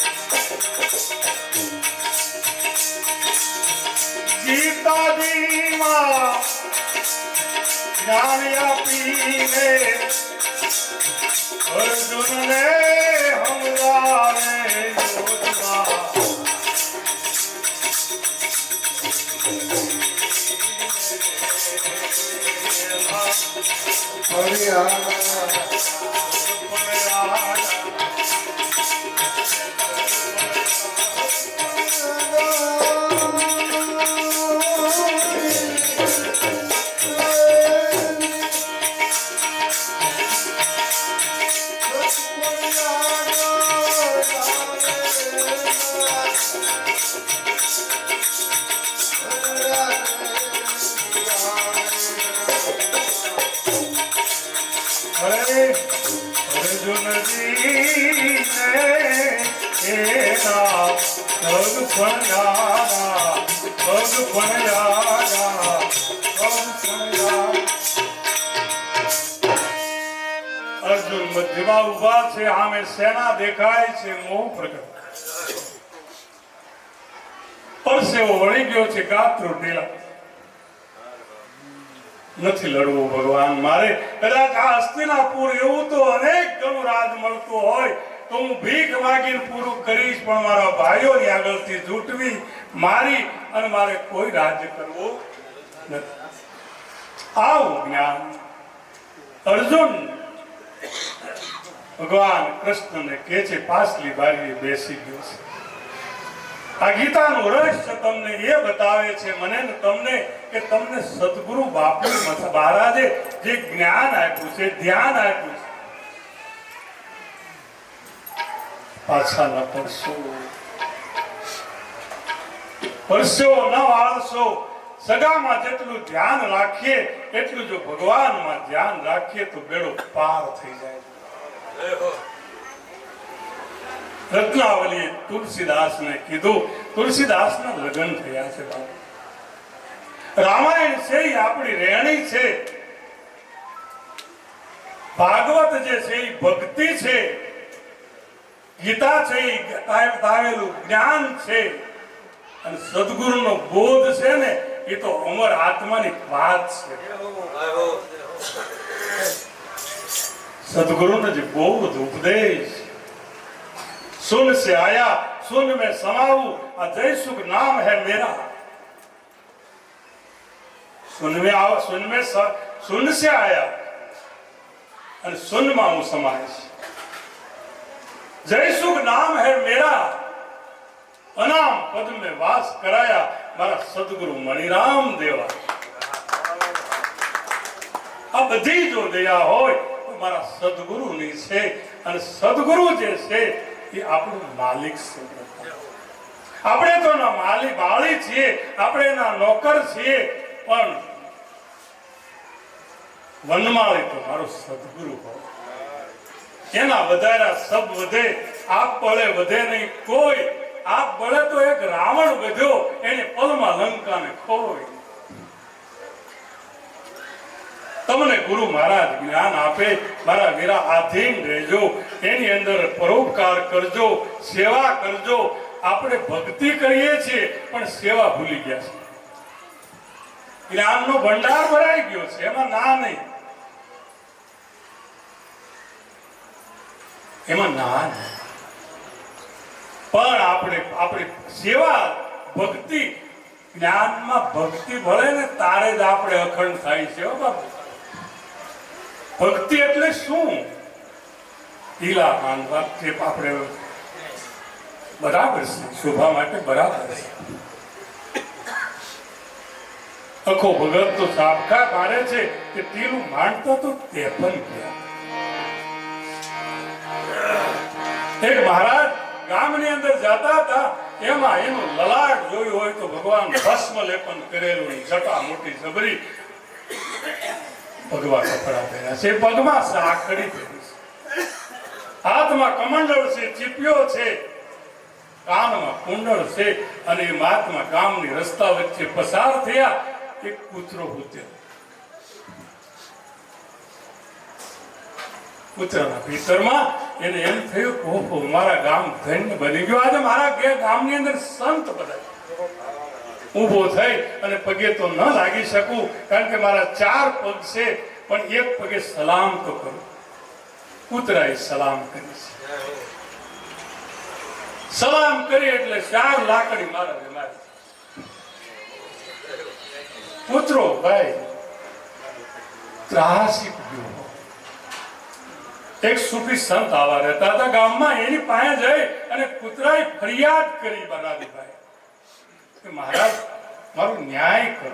ગીતાજીમાં જ્ઞાન આપીને અર્જુનને સમજાવે યોધમાં. અર્જુન મધ્યમાં ઉભા છે, આમે સેના દેખાય છે, મોહ પ્રગટ. પરસેવો વળી ગયો છે, ગાત્રો ઢીલા. નથી લડવું ભગવાન મારે. કદાચ આ હસ્તિનાપુર એવું તો અનેક ગણું રાજ મળતું હોય તો હું ભીખ માગીને પૂરું કરીશ, પણ મારા ભાઈઓની આગળથી જૂટવી મારી અને મારે કોઈ રાજ્ય કરવું નથી. આવું જ્ઞાન અર્જુન ભગવાન કૃષ્ણને કે છે, પાછલી બારીએ બેસી ગયો છે. આ ગીતાનું રહસ્ય તમને એ બતાવે છે મને ને તમને કે તમને સદગુરુ બાપુ મહારાજે જે જ્ઞાન આપ્યું છે, ધ્યાન આપ્યું છે, પાછા ન પડશો, પરસેવો ન વાળશો. સગામાં જેટલું ધ્યાન રાખીએ એટલું જો ભગવાનમાં ધ્યાન રાખીએ તો બેડો પાર થઈ જાય. રત્નાવલી તુલસીદાસને કીધું, તુલસીદાસના લગ્ન થયા છે. રામાયણ છે એ આપણી રહેણી છે, ભાગવત જે છે એ ભક્તિ છે, ગીતા છે એ તાવેલું જ્ઞાન છે, અને સદગુરુનો બોધ છે ને એ તો અમર આત્માની વાત છે. सदगुरु ने जो बोध उपदेश सुन से आया सुन में समाऊ अजय सुख नाम है मेरा. सुन में आओ सुन में सुन से आया और सुन में हूं समाइश. जय सुख नाम है मेरा अनाम पद में वास कराया मारा सदगुरु मणिराम देवा. આ બધી જો દયા હોય તો મારા સદગુરુની છે. અને સદગુરુ જે છે એ આપણું માલિક છે. આપણે તો ના માલિક માળી છીએ, આપણે એના નોકર છીએ, પણ વનમાળી તો મારો સદગુરુ હોય. એના વધારા સબ વધે, આપ બળે વધે નહીં કોઈ. આપ બળે તો એક રાવણ વધ્યો, એને પલમાં લંકાને ખોય. તમને ગુરુ મહારાજ જ્ઞાન આપે, મારા વીરા આધીન રહેજો, એની અંદર પરોપકાર કરજો, સેવા કરજો. આપણે ભક્તિ કરીએ છીએ પણ સેવા ભૂલી ગયા છે. જ્ઞાનનો ભંડાર ભરાઈ ગયો છે, એમાં ના નહીં, એમાં ના નહીં. પણ આપણે સેવા ભક્તિ જ્ઞાનમાં ભક્તિ ભળે ને તારે જ આપણે અખંડ થાય છે. હો બાપુ, ભક્તિ એટલે શું? ઢીલા માનવા તે આપણે બરાબર છે, શોભા માટે બરાબર છે. અખો ભગત તો સાબકા મારે છે કે તીલું માંડતો તો તે પણ ગયા. એક મહારાજ ગામની અંદર જતા હતા, એમાં એનું લલાટ જોયું હોય તો ભગવાન ભસ્મ લેપન કરેલું, જટા મોટી જબરી, ભગવા કપડા પહેર્યા છે, પગમાં સાંકળી પહેરી છે, હાથમાં કમંડળ છે, ચીપિયો છે, કાનમાં કુંડળ છે. અને એ મહાત્મા ગામની રસ્તા વચ્ચે પસાર થયા, એક કૂતરો ઉતર્યો. કૂતરાના ભીતરમાં એને એમ થયું, ઓહો, મારા ગામ ધન્ય બની ગયો. આજે મારા ગામની અંદર સંત બધા. ઊભો થઈ અને પગે તો ન લાગી શકું, કારણ કે મારા 4 પગ છે, પણ એક પગે સલામ તો કરું. કૂતરાએ સલામ કરી છે. સલામ કરી એટલે 4 લાકડી મારા મારી. કૂતરો ભાઈ ત્રાસી ગયો. એક સૂફી સંત આવા રહેતા હતા ગામમાં, એની પાસે જઈ અને કૂતરાએ ફરિયાદ કરી બરાદીભાઈ કે મહારાજ મારું ન્યાય કરો.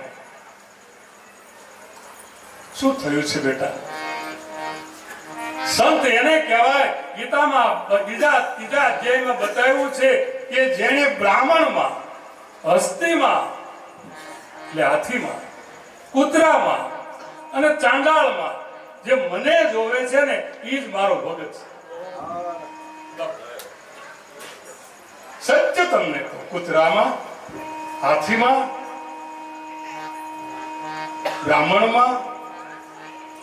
શું થયું છે બેટા? સંત એને કહેવાય, ગીતામાં ત્રીજા અધ્યાયમાં બતાવ્યું છે કે જેણે બ્રાહ્મણમાં, હસ્તીમાં એટલે હાથીમાં, કૂતરામાં અને ચાંડાળમાં જે મને જોવે છે ને, એ જ મારો ભગત છે. સત્ય તમને કહું, કૂતરામાં, હાથીમાં, બ્રાહ્મણમાં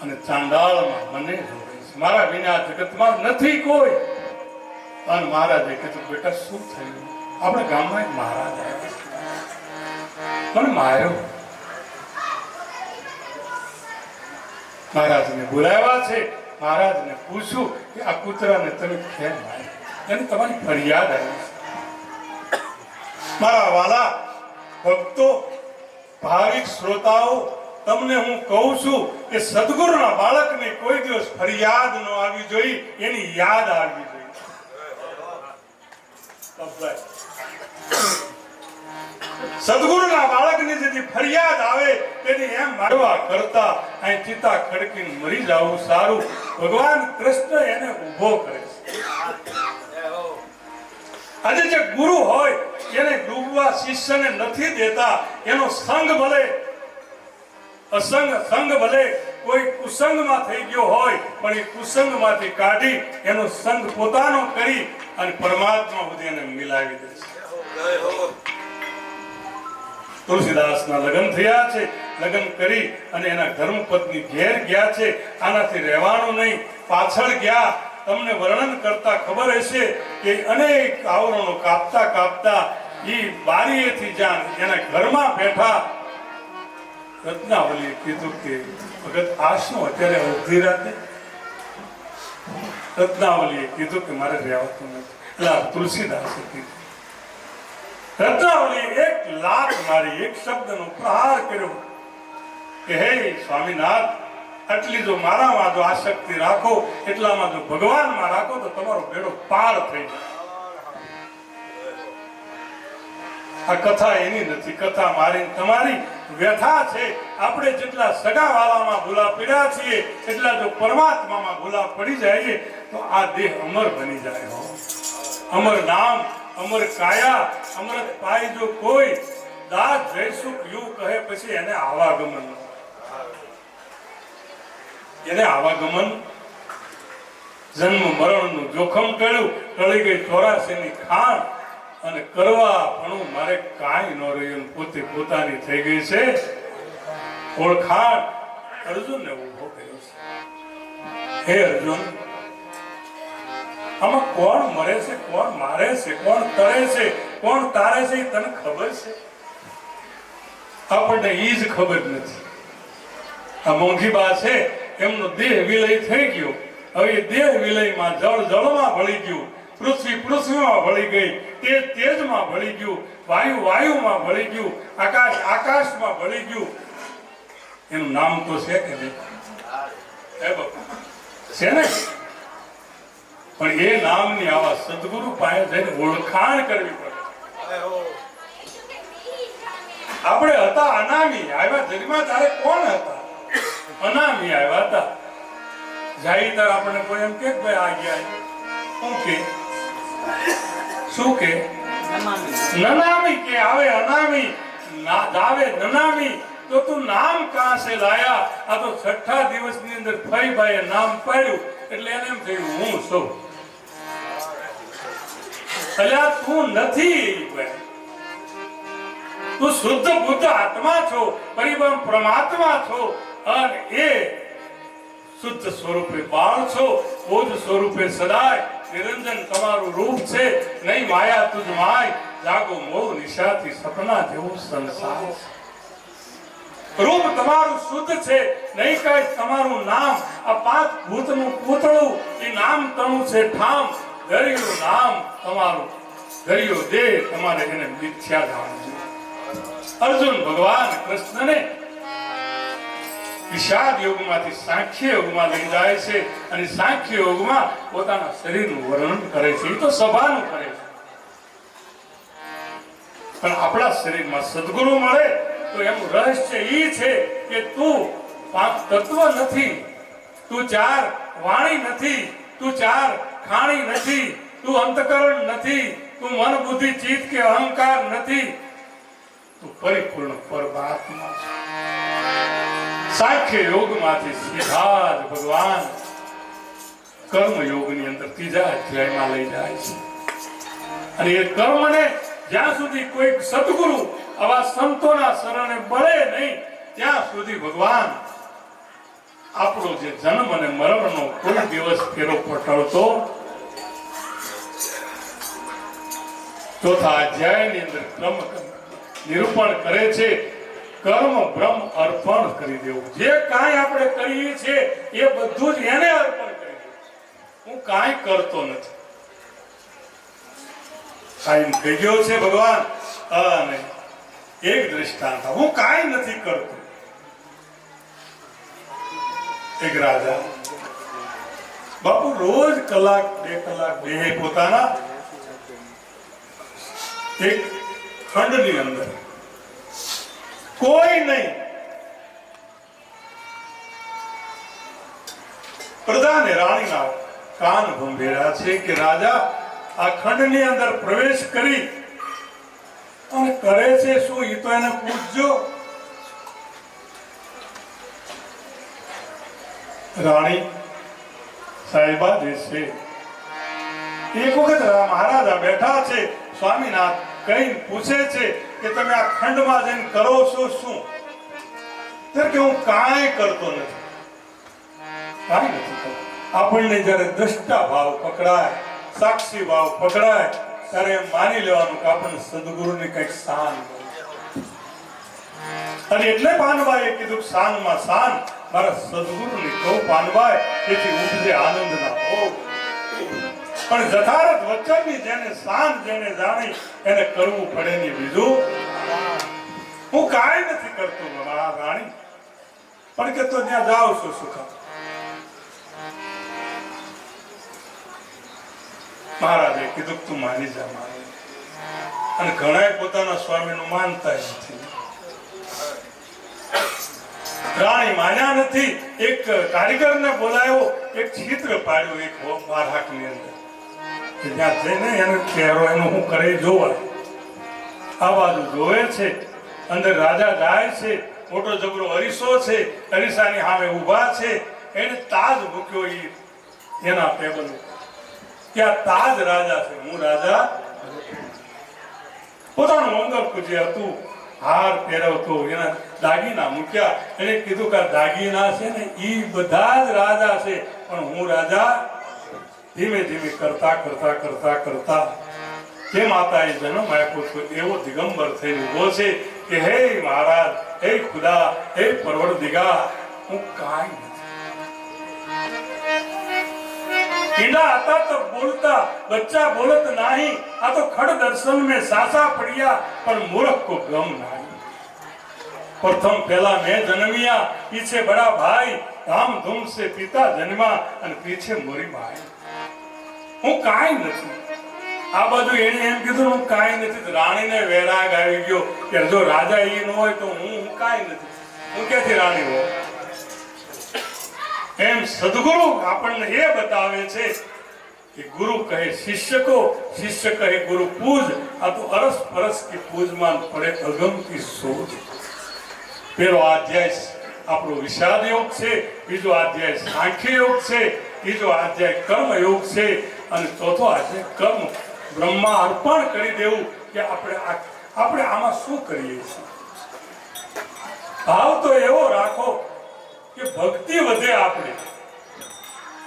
અને ચાંડાળમાં મને જોવે છે. મારા વિના જગતમાં નથી કોઈ. અને મહારાજે કીધું, બેટા શું થયું? આપણા ગામમાં એક મહારાજ આવ્યા, મને માર્યો. મહારાજને બોલાવ્યા છે. મહારાજને પૂછ્યું કે આ કૂતરાને તમે કેમ માર્યો? એને તમારી ફરિયાદ આવી છે. મારા વાલા ભક્તો, ભાવિક શ્રોતાઓ, તમને હું કહું છું કે સદગુરુના બાળકને કોઈ દિવસ ફરિયાદ ન આવી જોઈએ, એની યાદ આવવી જોઈએ. સદગુરુના બાળકની જેથી ફરિયાદ આવે તેની એમ મારવા કરતા અહીં ચિતા ખડકીને મરી જવું સારું. ભગવાન કૃષ્ણ એને ઊભો કરે છે. આજે જે ગુરુ હોય એને ડૂબવા શિષ્યને નથી દેતા. એનો સંગ ભલે અસંગ, સંગ ભલે કોઈ કુસંગમાં થઈ ગયો હોય, પણ એ કુસંગમાંથી કાઢી એનો સંગ પોતાનો કરી અને પરમાત્મા સુધી એને મિલાવી દે છે. તુલસીદાસના લગ્ન થયા છે. લગ્ન કરી અને એના ધર્મપત્ની ઘેર ગયા છે. આનાથી રહેવાનું નહીં. પાછળ ગયા, તમને વર્ણન કરતા ખબર હશે કે અનેક આવરણો કાપતા કાપતા એ બારીએથી જાણ એના ઘરમાં બેઠા. રત્નાવલીએ કીધું કે ભગત આ શું અત્યારે અડધી રાતે? રત્નાવલીએ કીધું કે મારે રહેવાતું નથી. એટલે તુલસીદાસે કીધું. રત્નાવલીએ 1 લાખ મારી, એક શબ્દનો પ્રહાર કર્યો કે હે સ્વામીનાથ, આટલી જો મારામાં જો આસક્તિ રાખો, એટલામાં જો ભગવાનમાં રાખો તો તમારો બેડો પાર થઈ જાય. આ કથા એની નથી, કથા મારી તમારી વ્યથા છે. આપણે જેટલા સગાવાળામાં ભૂલા પડ્યા છીએ એટલા જો પરમાત્મામાં ભૂલા પડી જાય તો આ દેહ અમર બની જાય. હો, અમર નામ, અમર કાયા, અમૃત પાય જો કોઈ, દાસ જયસુખ યુ કહે પછી એને આવાગમન. એને આવાગમન, જન્મ મરણનું જોખમ ટળ્યું, ટળી ગઈ 84 ની ખાણ, અને કરવા પણ મારે કાંઈ ન રહ્યું, પોતે પોતાની થઈ ગઈ છે ઓળખાણ. અર્જુનને ઊભો કર્યો છે. હે અર્જુન, આમાં કોણ મરે છે, કોણ મારે છે, કોણ તરે છે, કોણ તારે છે, એ તને ખબર છે? આપણને એ જ ખબર નથી. આ મોંઘી બા છે, એમનો દેહ વિલય થઈ ગયો. હવે એ દેહ વિલયમાં જળ જળમાં ભળી ગયું, પૃથ્વી પૃથ્વીમાં ભળી ગઈ, તેજ તેજમાં ભળી ગયું, વાયુ વાયુમાં ભળી ગયું, આકાશ આકાશમાં ભળી ગયું. એનું નામ તો છે કે નહીં? હે બાપા, છે ને? પણ એ નામની આવા સદગુરુ પાસે જઈને ઓળખાણ કરવી પડે. આપણે હતા અનામી, આવ્યા જન્મા તારે કોણ હતા? અનામી આવ્યા હતા. જાય તાર આપણને કોઈ એમ કે ભાઈ આ ગયા, શું કે? શું કે? નનામી કે આવે અનામી, ના જાવે નનામી. તો તું નામ કહાં સે લાયા? આ તો 6ઠા દિવસની અંદર ફઈભાઈએ નામ પાડ્યું એટલે એને એમ થયું હું છું. અલ્યા તું નથી, તું શુદ્ધ બુદ્ધ આત્મા છો, પરિબ્રહ્મ પરમાત્મા છો, અને એ શુદ્ધ સ્વરૂપે બાળ છો, બોધ સ્વરૂપે સદાય નિરંજન તમારું રૂપ છે. નહીં માયા તુજ માય, જાગો મોહ નિશાથી સપના જેવું સંસાર. રૂપ તમારું શુદ્ધ છે, નહીં કઈ તમારું નામ આ 5 ભૂતનું પૂતળું, એ નામ તણું છે ઠામ. ગરિયું નામ તમારું, ગરિયો દેહ તમારે એને મિથ્યા જાણવું. અર્જુન ભગવાન કૃષ્ણને વિષાદ યોગમાંથી સાંખ્ય યોગમાં લઈ જાય છે, અને સાંખ્ય યોગમાં પોતાના શરીરનું વર્ણન કરે છે. એ તો સભાનું કરે છે, પણ આપણા શરીરમાં સદગુરુ મળે તો એનું રહસ્ય એ છે કે તું 5 તત્વ નથી, તું 4 વાણી નથી, તું 4 ખાણી નથી, તું અંતકરણ નથી, તું મન બુદ્ધિ ચિત્ત કે અહંકાર નથી, તું પરિપૂર્ણ પરમાત્મા છે. સાંખ્ય યોગમાંથી સીધા જ ભગવાન કર્મ યોગની અંદર 3જા અધ્યાયમાં લઈ જાય છે. અને એ કર્મને જ્યાં સુધી કોઈ સદગુરુ આવા સંતોના શરણે મળે નહીં ત્યાં સુધી ભગવાન આપણો જે જન્મ અને મરણનો કોઈ દિવસ ફેરો પટળતો. 4થા અધ્યાયની અંદર ક્રમ નિરૂપણ કરે છે. કર્મ બ્રહ્મ અર્પણ કરી દેવું. જે કાંઈ આપણે કરીએ છીએ એ બધું જ એને અર્પણ કરી દેવું. હું કાંઈ કરતો નથી. કાંઈ થઈ ગયો છે ભગવાન. અને એક દ્રષ્ટાંત, હું કાંઈ નથી કરતો. એક રાજા બાપુ રોજ કલાક 2 કલાક બેહે પોતાના એક ખંડની અંદર, કોઈ નહીં. પ્રધાને રાણીના કાન ભંભેર્યા છે કે રાજા આ ખંડની અંદર પ્રવેશ કરી અને કરે છે શું, એ તો એને પૂછજો. રાણી સાહેબા જે છે એક વખત મહારાજા બેઠા છે, સ્વામીનાથ કઈ પૂછે છે કે તમે આ ખંડમાં જઈને કરો છો શું? ત્યારે કે હું કાંઈ કરતો નથી, કાંઈ નથી કરતો. આપણને જયારે દ્રષ્ટા ભાવ પકડાય, સાક્ષી ભાવ પકડાય ત્યારે એમ માની લેવાનું કે આપણને સદગુરુની કઈક શાન. અને એટલે પાનબાઈએ કીધું શાનમાં શાન, મારા સદગુરુની કહું પાનબાઈ, તેથી ઉપજે આનંદના ભોગ. પણ જથારથ વચનની જેને શાન જેને જાણી એને કરવું પડે નહીં બીજું. હું કાંઈ નથી કરતો મારા રાણી, પણ કે તો ત્યાં જાવ છો સુખા. મહારાજે કીધું તું માની જા. અને ઘણા પોતાના સ્વામીનું માનતા નથી. રાણી માન્યા નથી. એક કારીગરને બોલાયો, એક ચિત્ર પાડ્યું એક બારાકની અંદર. ત્યાં જઈને એને કહેરો એનું હું કરે જોવા. આ બાજુ જોવે છે, અંદર રાજા જાય છે, મોટો જબરો અરીસો છે, અરીસાની સામે ઊભા છે. એને તાજ મૂક્યો એના ટેબલ કે આ તાજ રાજા છે, હું રાજા. પોતાનું મંગળ પૂજ્ય હતું, હાર પહેરવતો, એના દાગીના મૂક્યા. એને કીધું કે દાગીના છે ને ઈ બધા જ રાજા છે, પણ હું રાજા. ધીમે ધીમે કરતા કરતા કરતા કરતા જે માતાએ જન્મ આપ્યો છે એવો દિગંબર થઈને ઉભો છે કે હે મહારાજ, હે ખુદા, હે પરવરદિગાર, હું કાંઈ નથી. कीड़ा आता तो बोलता, बच्चा बोलत नहीं. आ तो खड़ दर्शन में सासा पड़िया, पर मूर्ख को गम नहीं. प्रथम पहला मैं जन्मिया, पीछे बड़ा भाई, धाम धूम से पिता जन्मा, અને પીછે મોરી ભાઈ. હું કાંઈ નથી. આ બધું એને એમ કીધું હું કાંઈ નથી. રાણીને વૈરાગ આવી ગયો કે જો રાજા એ ન હોય તો હું કાંઈ નથી, હું ક્યાંથી રાણી હોય. એમ સદગુરુ આપણને એ બતાવે છે કે ગુરુ કહે શિષ્ય કો, શિષ્ય કહે ગુરુ પૂજ. આ તો અરસ પરસ की પૂજમાં પડે અગમ की સોચ. પેલો અધ્યાય આપણો વિષાદ યોગ છે, બીજો અધ્યાય સાંખ્ય યોગ છે, ત્રીજો અધ્યાય કર્મ યોગ છે, અને ચોથો અધ્યાય કર્મ બ્રહ્મા અર્પણ કરી દેવું કે આપણે આમાં શું કરીએ છીએ. ભાવ તો એવો રાખો કે ભક્તિ વધે, આપણી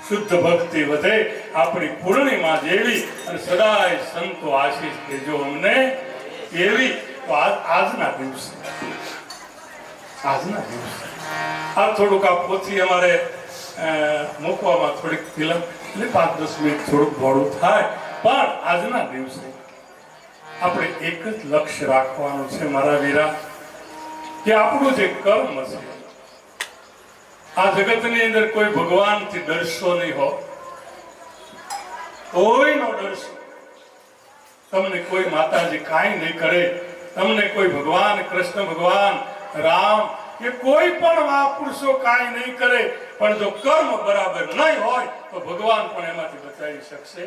શુદ્ધ ભક્તિ વધે, આપણી પૂર્ણિમા જેવી. અને સદાય સંતો આશીષ દેજો અમને એવી. તો આજના દિવસે આ થોડુંક આ પોથી અમારે મૂકવામાં થોડીક ફિલ્મ એટલે 5-10 મિનિટ થોડુંક મોડું થાય, પણ આજના દિવસે આપણે એક જ લક્ષ્ય રાખવાનું છે મારા વીરા, કે આપણું જે કર્મ છે આ જગતની અંદર કોઈ ભગવાનથી ડરશો નહીં હો, કોઈનો ડરશો. તમને કોઈ માતાજી કાંઈ નહીં કરે, તમને કોઈ ભગવાન કૃષ્ણ ભગવાન રામ કે કોઈ પણ મહાપુરુષો કાંઈ નહીં કરે, પણ જો કર્મ બરાબર નહીં હોય તો ભગવાન પણ એમાંથી બચાવી શકશે.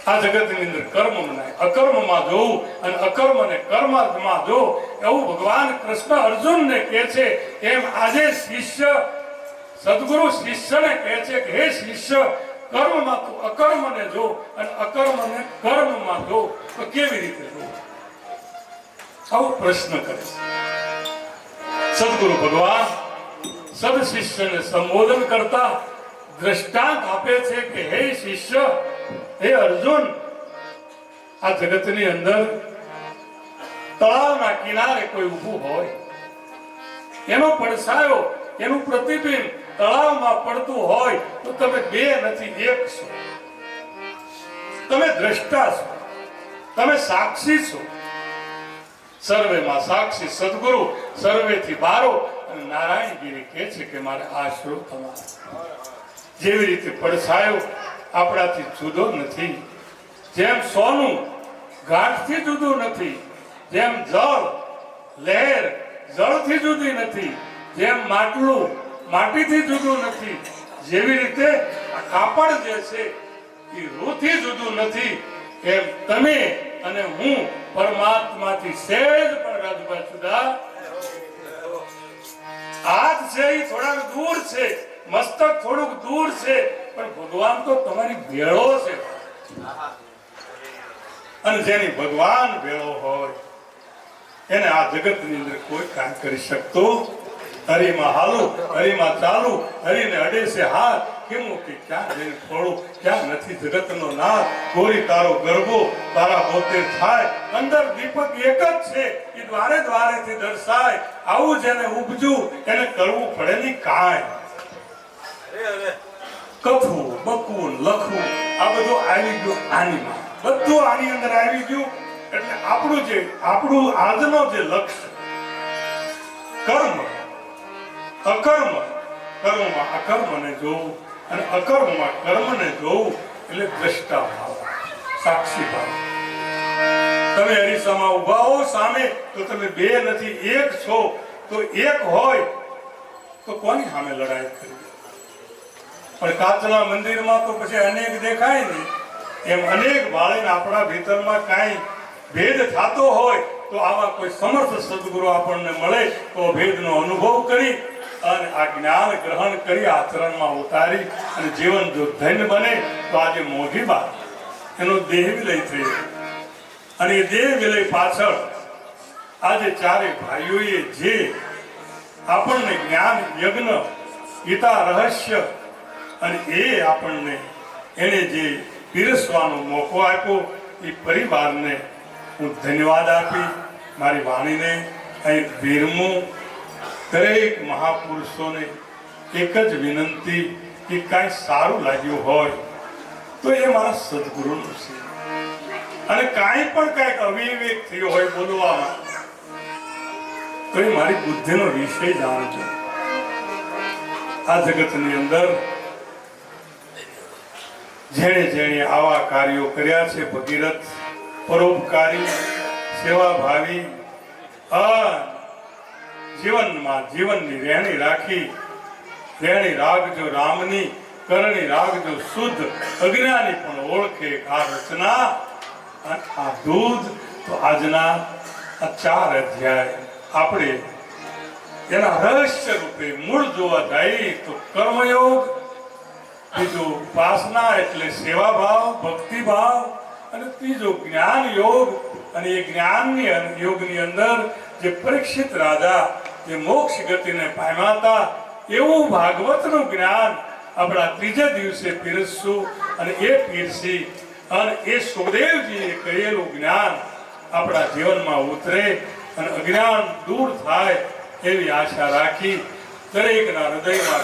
આ જગતની અંદર કર્મ મનાય, અકર્મમાં જોવું અને અકર્મને કર્મમાં જો, એવું ભગવાન કૃષ્ણ અર્જુનને કહે છે. એમ આજે શિષ્ય સદગુરુ શિષ્યને કહે છે કે હે શિષ્ય, કર્મમાં તું અકર્મને જો અને અકર્મને કર્મમાં જો, તો કેવી રીતે જો? આવો પ્રશ્ન કરે છે. સદગુરુ ભગવાન સદ શિષ્યને સંબોધન કરતા દ્રષ્ટાંત આપે છે કે હે શિષ્ય, હે અર્જુન, આ જગતની અંદર તળાવના કિનારે કોઈ ઊભું હોય, એનો પડછાયો, એનું પ્રતિબિંબ તળાવમાં પડતું હોય તો તમે બે નથી, એક છો. તમે દ્રષ્ટા છો, તમે સાક્ષી છો. સર્વેમાં સાક્ષી સદગુરુ, સર્વેથી બારો. અને નારાયણગીરી કહે છે કે મારે આશરો તમારો. જેવી રીતે પડછાયો આપણાથી જુદો નથી, જેમ સોનું ગાંઠથી જુદું નથી, જેમ જળ લહેર જળથી જુદી નથી, જેમ માટલું માટીથી જુદું નથી, જેવી રીતે આ કાપડ જે છે એ રૂથી જુદું નથી, એમ તમે અને હું પરમાત્માથી સહેજ પણ રાજભાઈ જુદા. હાથ છે એ થોડાક દૂર છે, મસ્તક થોડુંક દૂર છે, પણ ભગવાન તો તમારી ભેળો છે. અને જેની ભગવાન ભેળો હોય એને આ જગતની અંદર કોઈ કામ કરી શકતો. હરિમાં હાલું, હરિમાં ચાલુ, હરિને અડે છે હાથ, કેમ કે ક્યાં જઈને ફોડું, ક્યાં નથી જગતનો નાથ. ગોરી તારો ગરબો તારા પોતે થાય, અંદર દીપક એક જ છે, એ દ્વારે દ્વારેથી દર્શાય. આવું જેને ઉપજ્યું એને કરવું પડે નહીં કાંઈ. કથવું, બકવું, લખવું આ બધું આવી ગયું આનીમાં, બધું આની અંદર આવી ગયું. એટલે આપણું આજનો જે લક્ષ્ય કર્મ, અકર્મ, કર્મમાં અકર્મને જોવું અને અકર્મમાં કર્મને જોવું, એટલે દ્રષ્ટા ભાવ. સાક્ષી ભાવ. તમે અરીસામાં ઊભા હો સામે તો તમે બે નથી એક છો. તો એક હોય તો કોની સામે લડાઈ કરવી? પણ કાચના મંદિરમાં તો પછી અનેક દેખાય ને એમ અનેક ભાળીને આપણા ભીતરમાં કાંઈ ભેદ થતો હોય તો આવા કોઈ સમર્થ સદગુરુ આપણને મળે તો ભેદનો અનુભવ કરી અને આ જ્ઞાન ગ્રહણ કરી આચરણમાં ઉતારી અને જીવન જો ધન્ય બને તો આજે મોઘી વાત એનો દેહ વિલય થયો. અને એ દેહ વિલય પાછળ આજે ચારે ભાઈઓએ જે આપણને જ્ઞાન યજ્ઞ ગીતા રહસ્ય અને એ આપણને એને જે પીરસવાનો મોકો આપ્યો એ પરિવારને હું ધન્યવાદ આપી મારી વાણીને અહીં વિરમું. દરેક મહાપુરુષોને એક જ વિનંતી કે કાંઈ સારું લાગ્યું હોય તો એ મારા સદગુરુનું છે. અને કાંઈ પણ કાંઈક અવિવેક થયો હોય બોલવામાં તો એ મારી બુદ્ધિનો વિષય જાણજો. આ જગતની અંદર જેણે જેણે આવા કાર્યો કર્યા છે ભગીરથ પરોપકારી સેવાભાવી જીવનમાં જીવનની રહેણી રાખી રહેણી રાખજો રામની કરણી રાખજો શુદ્ધ અજ્ઞાની પણ ઓળખે આ રચના આ દૂધ. તો આજના આ 4 અધ્યાય આપણે એના રહસ્ય રૂપે મૂળ જોવા જાય તો કર્મયોગ, બીજો ઉપાસના એટલે સેવાભાવ ભક્તિભાવ, અને ત્રીજો જ્ઞાન યોગ. અને એ જ્ઞાનની યોગની અંદર જે પરીક્ષિત રાજા જે મોક્ષ ગતિને પામ્યા હતા એવું ભાગવતનું જ્ઞાન આપણા ત્રીજા દિવસે પીરસશું. અને એ પીરસી અને એ સુખદેવજીએ કહેલું જ્ઞાન આપણા જીવનમાં ઉતરે અને અજ્ઞાન દૂર થાય એવી આશા રાખી દરેકના હૃદયમાં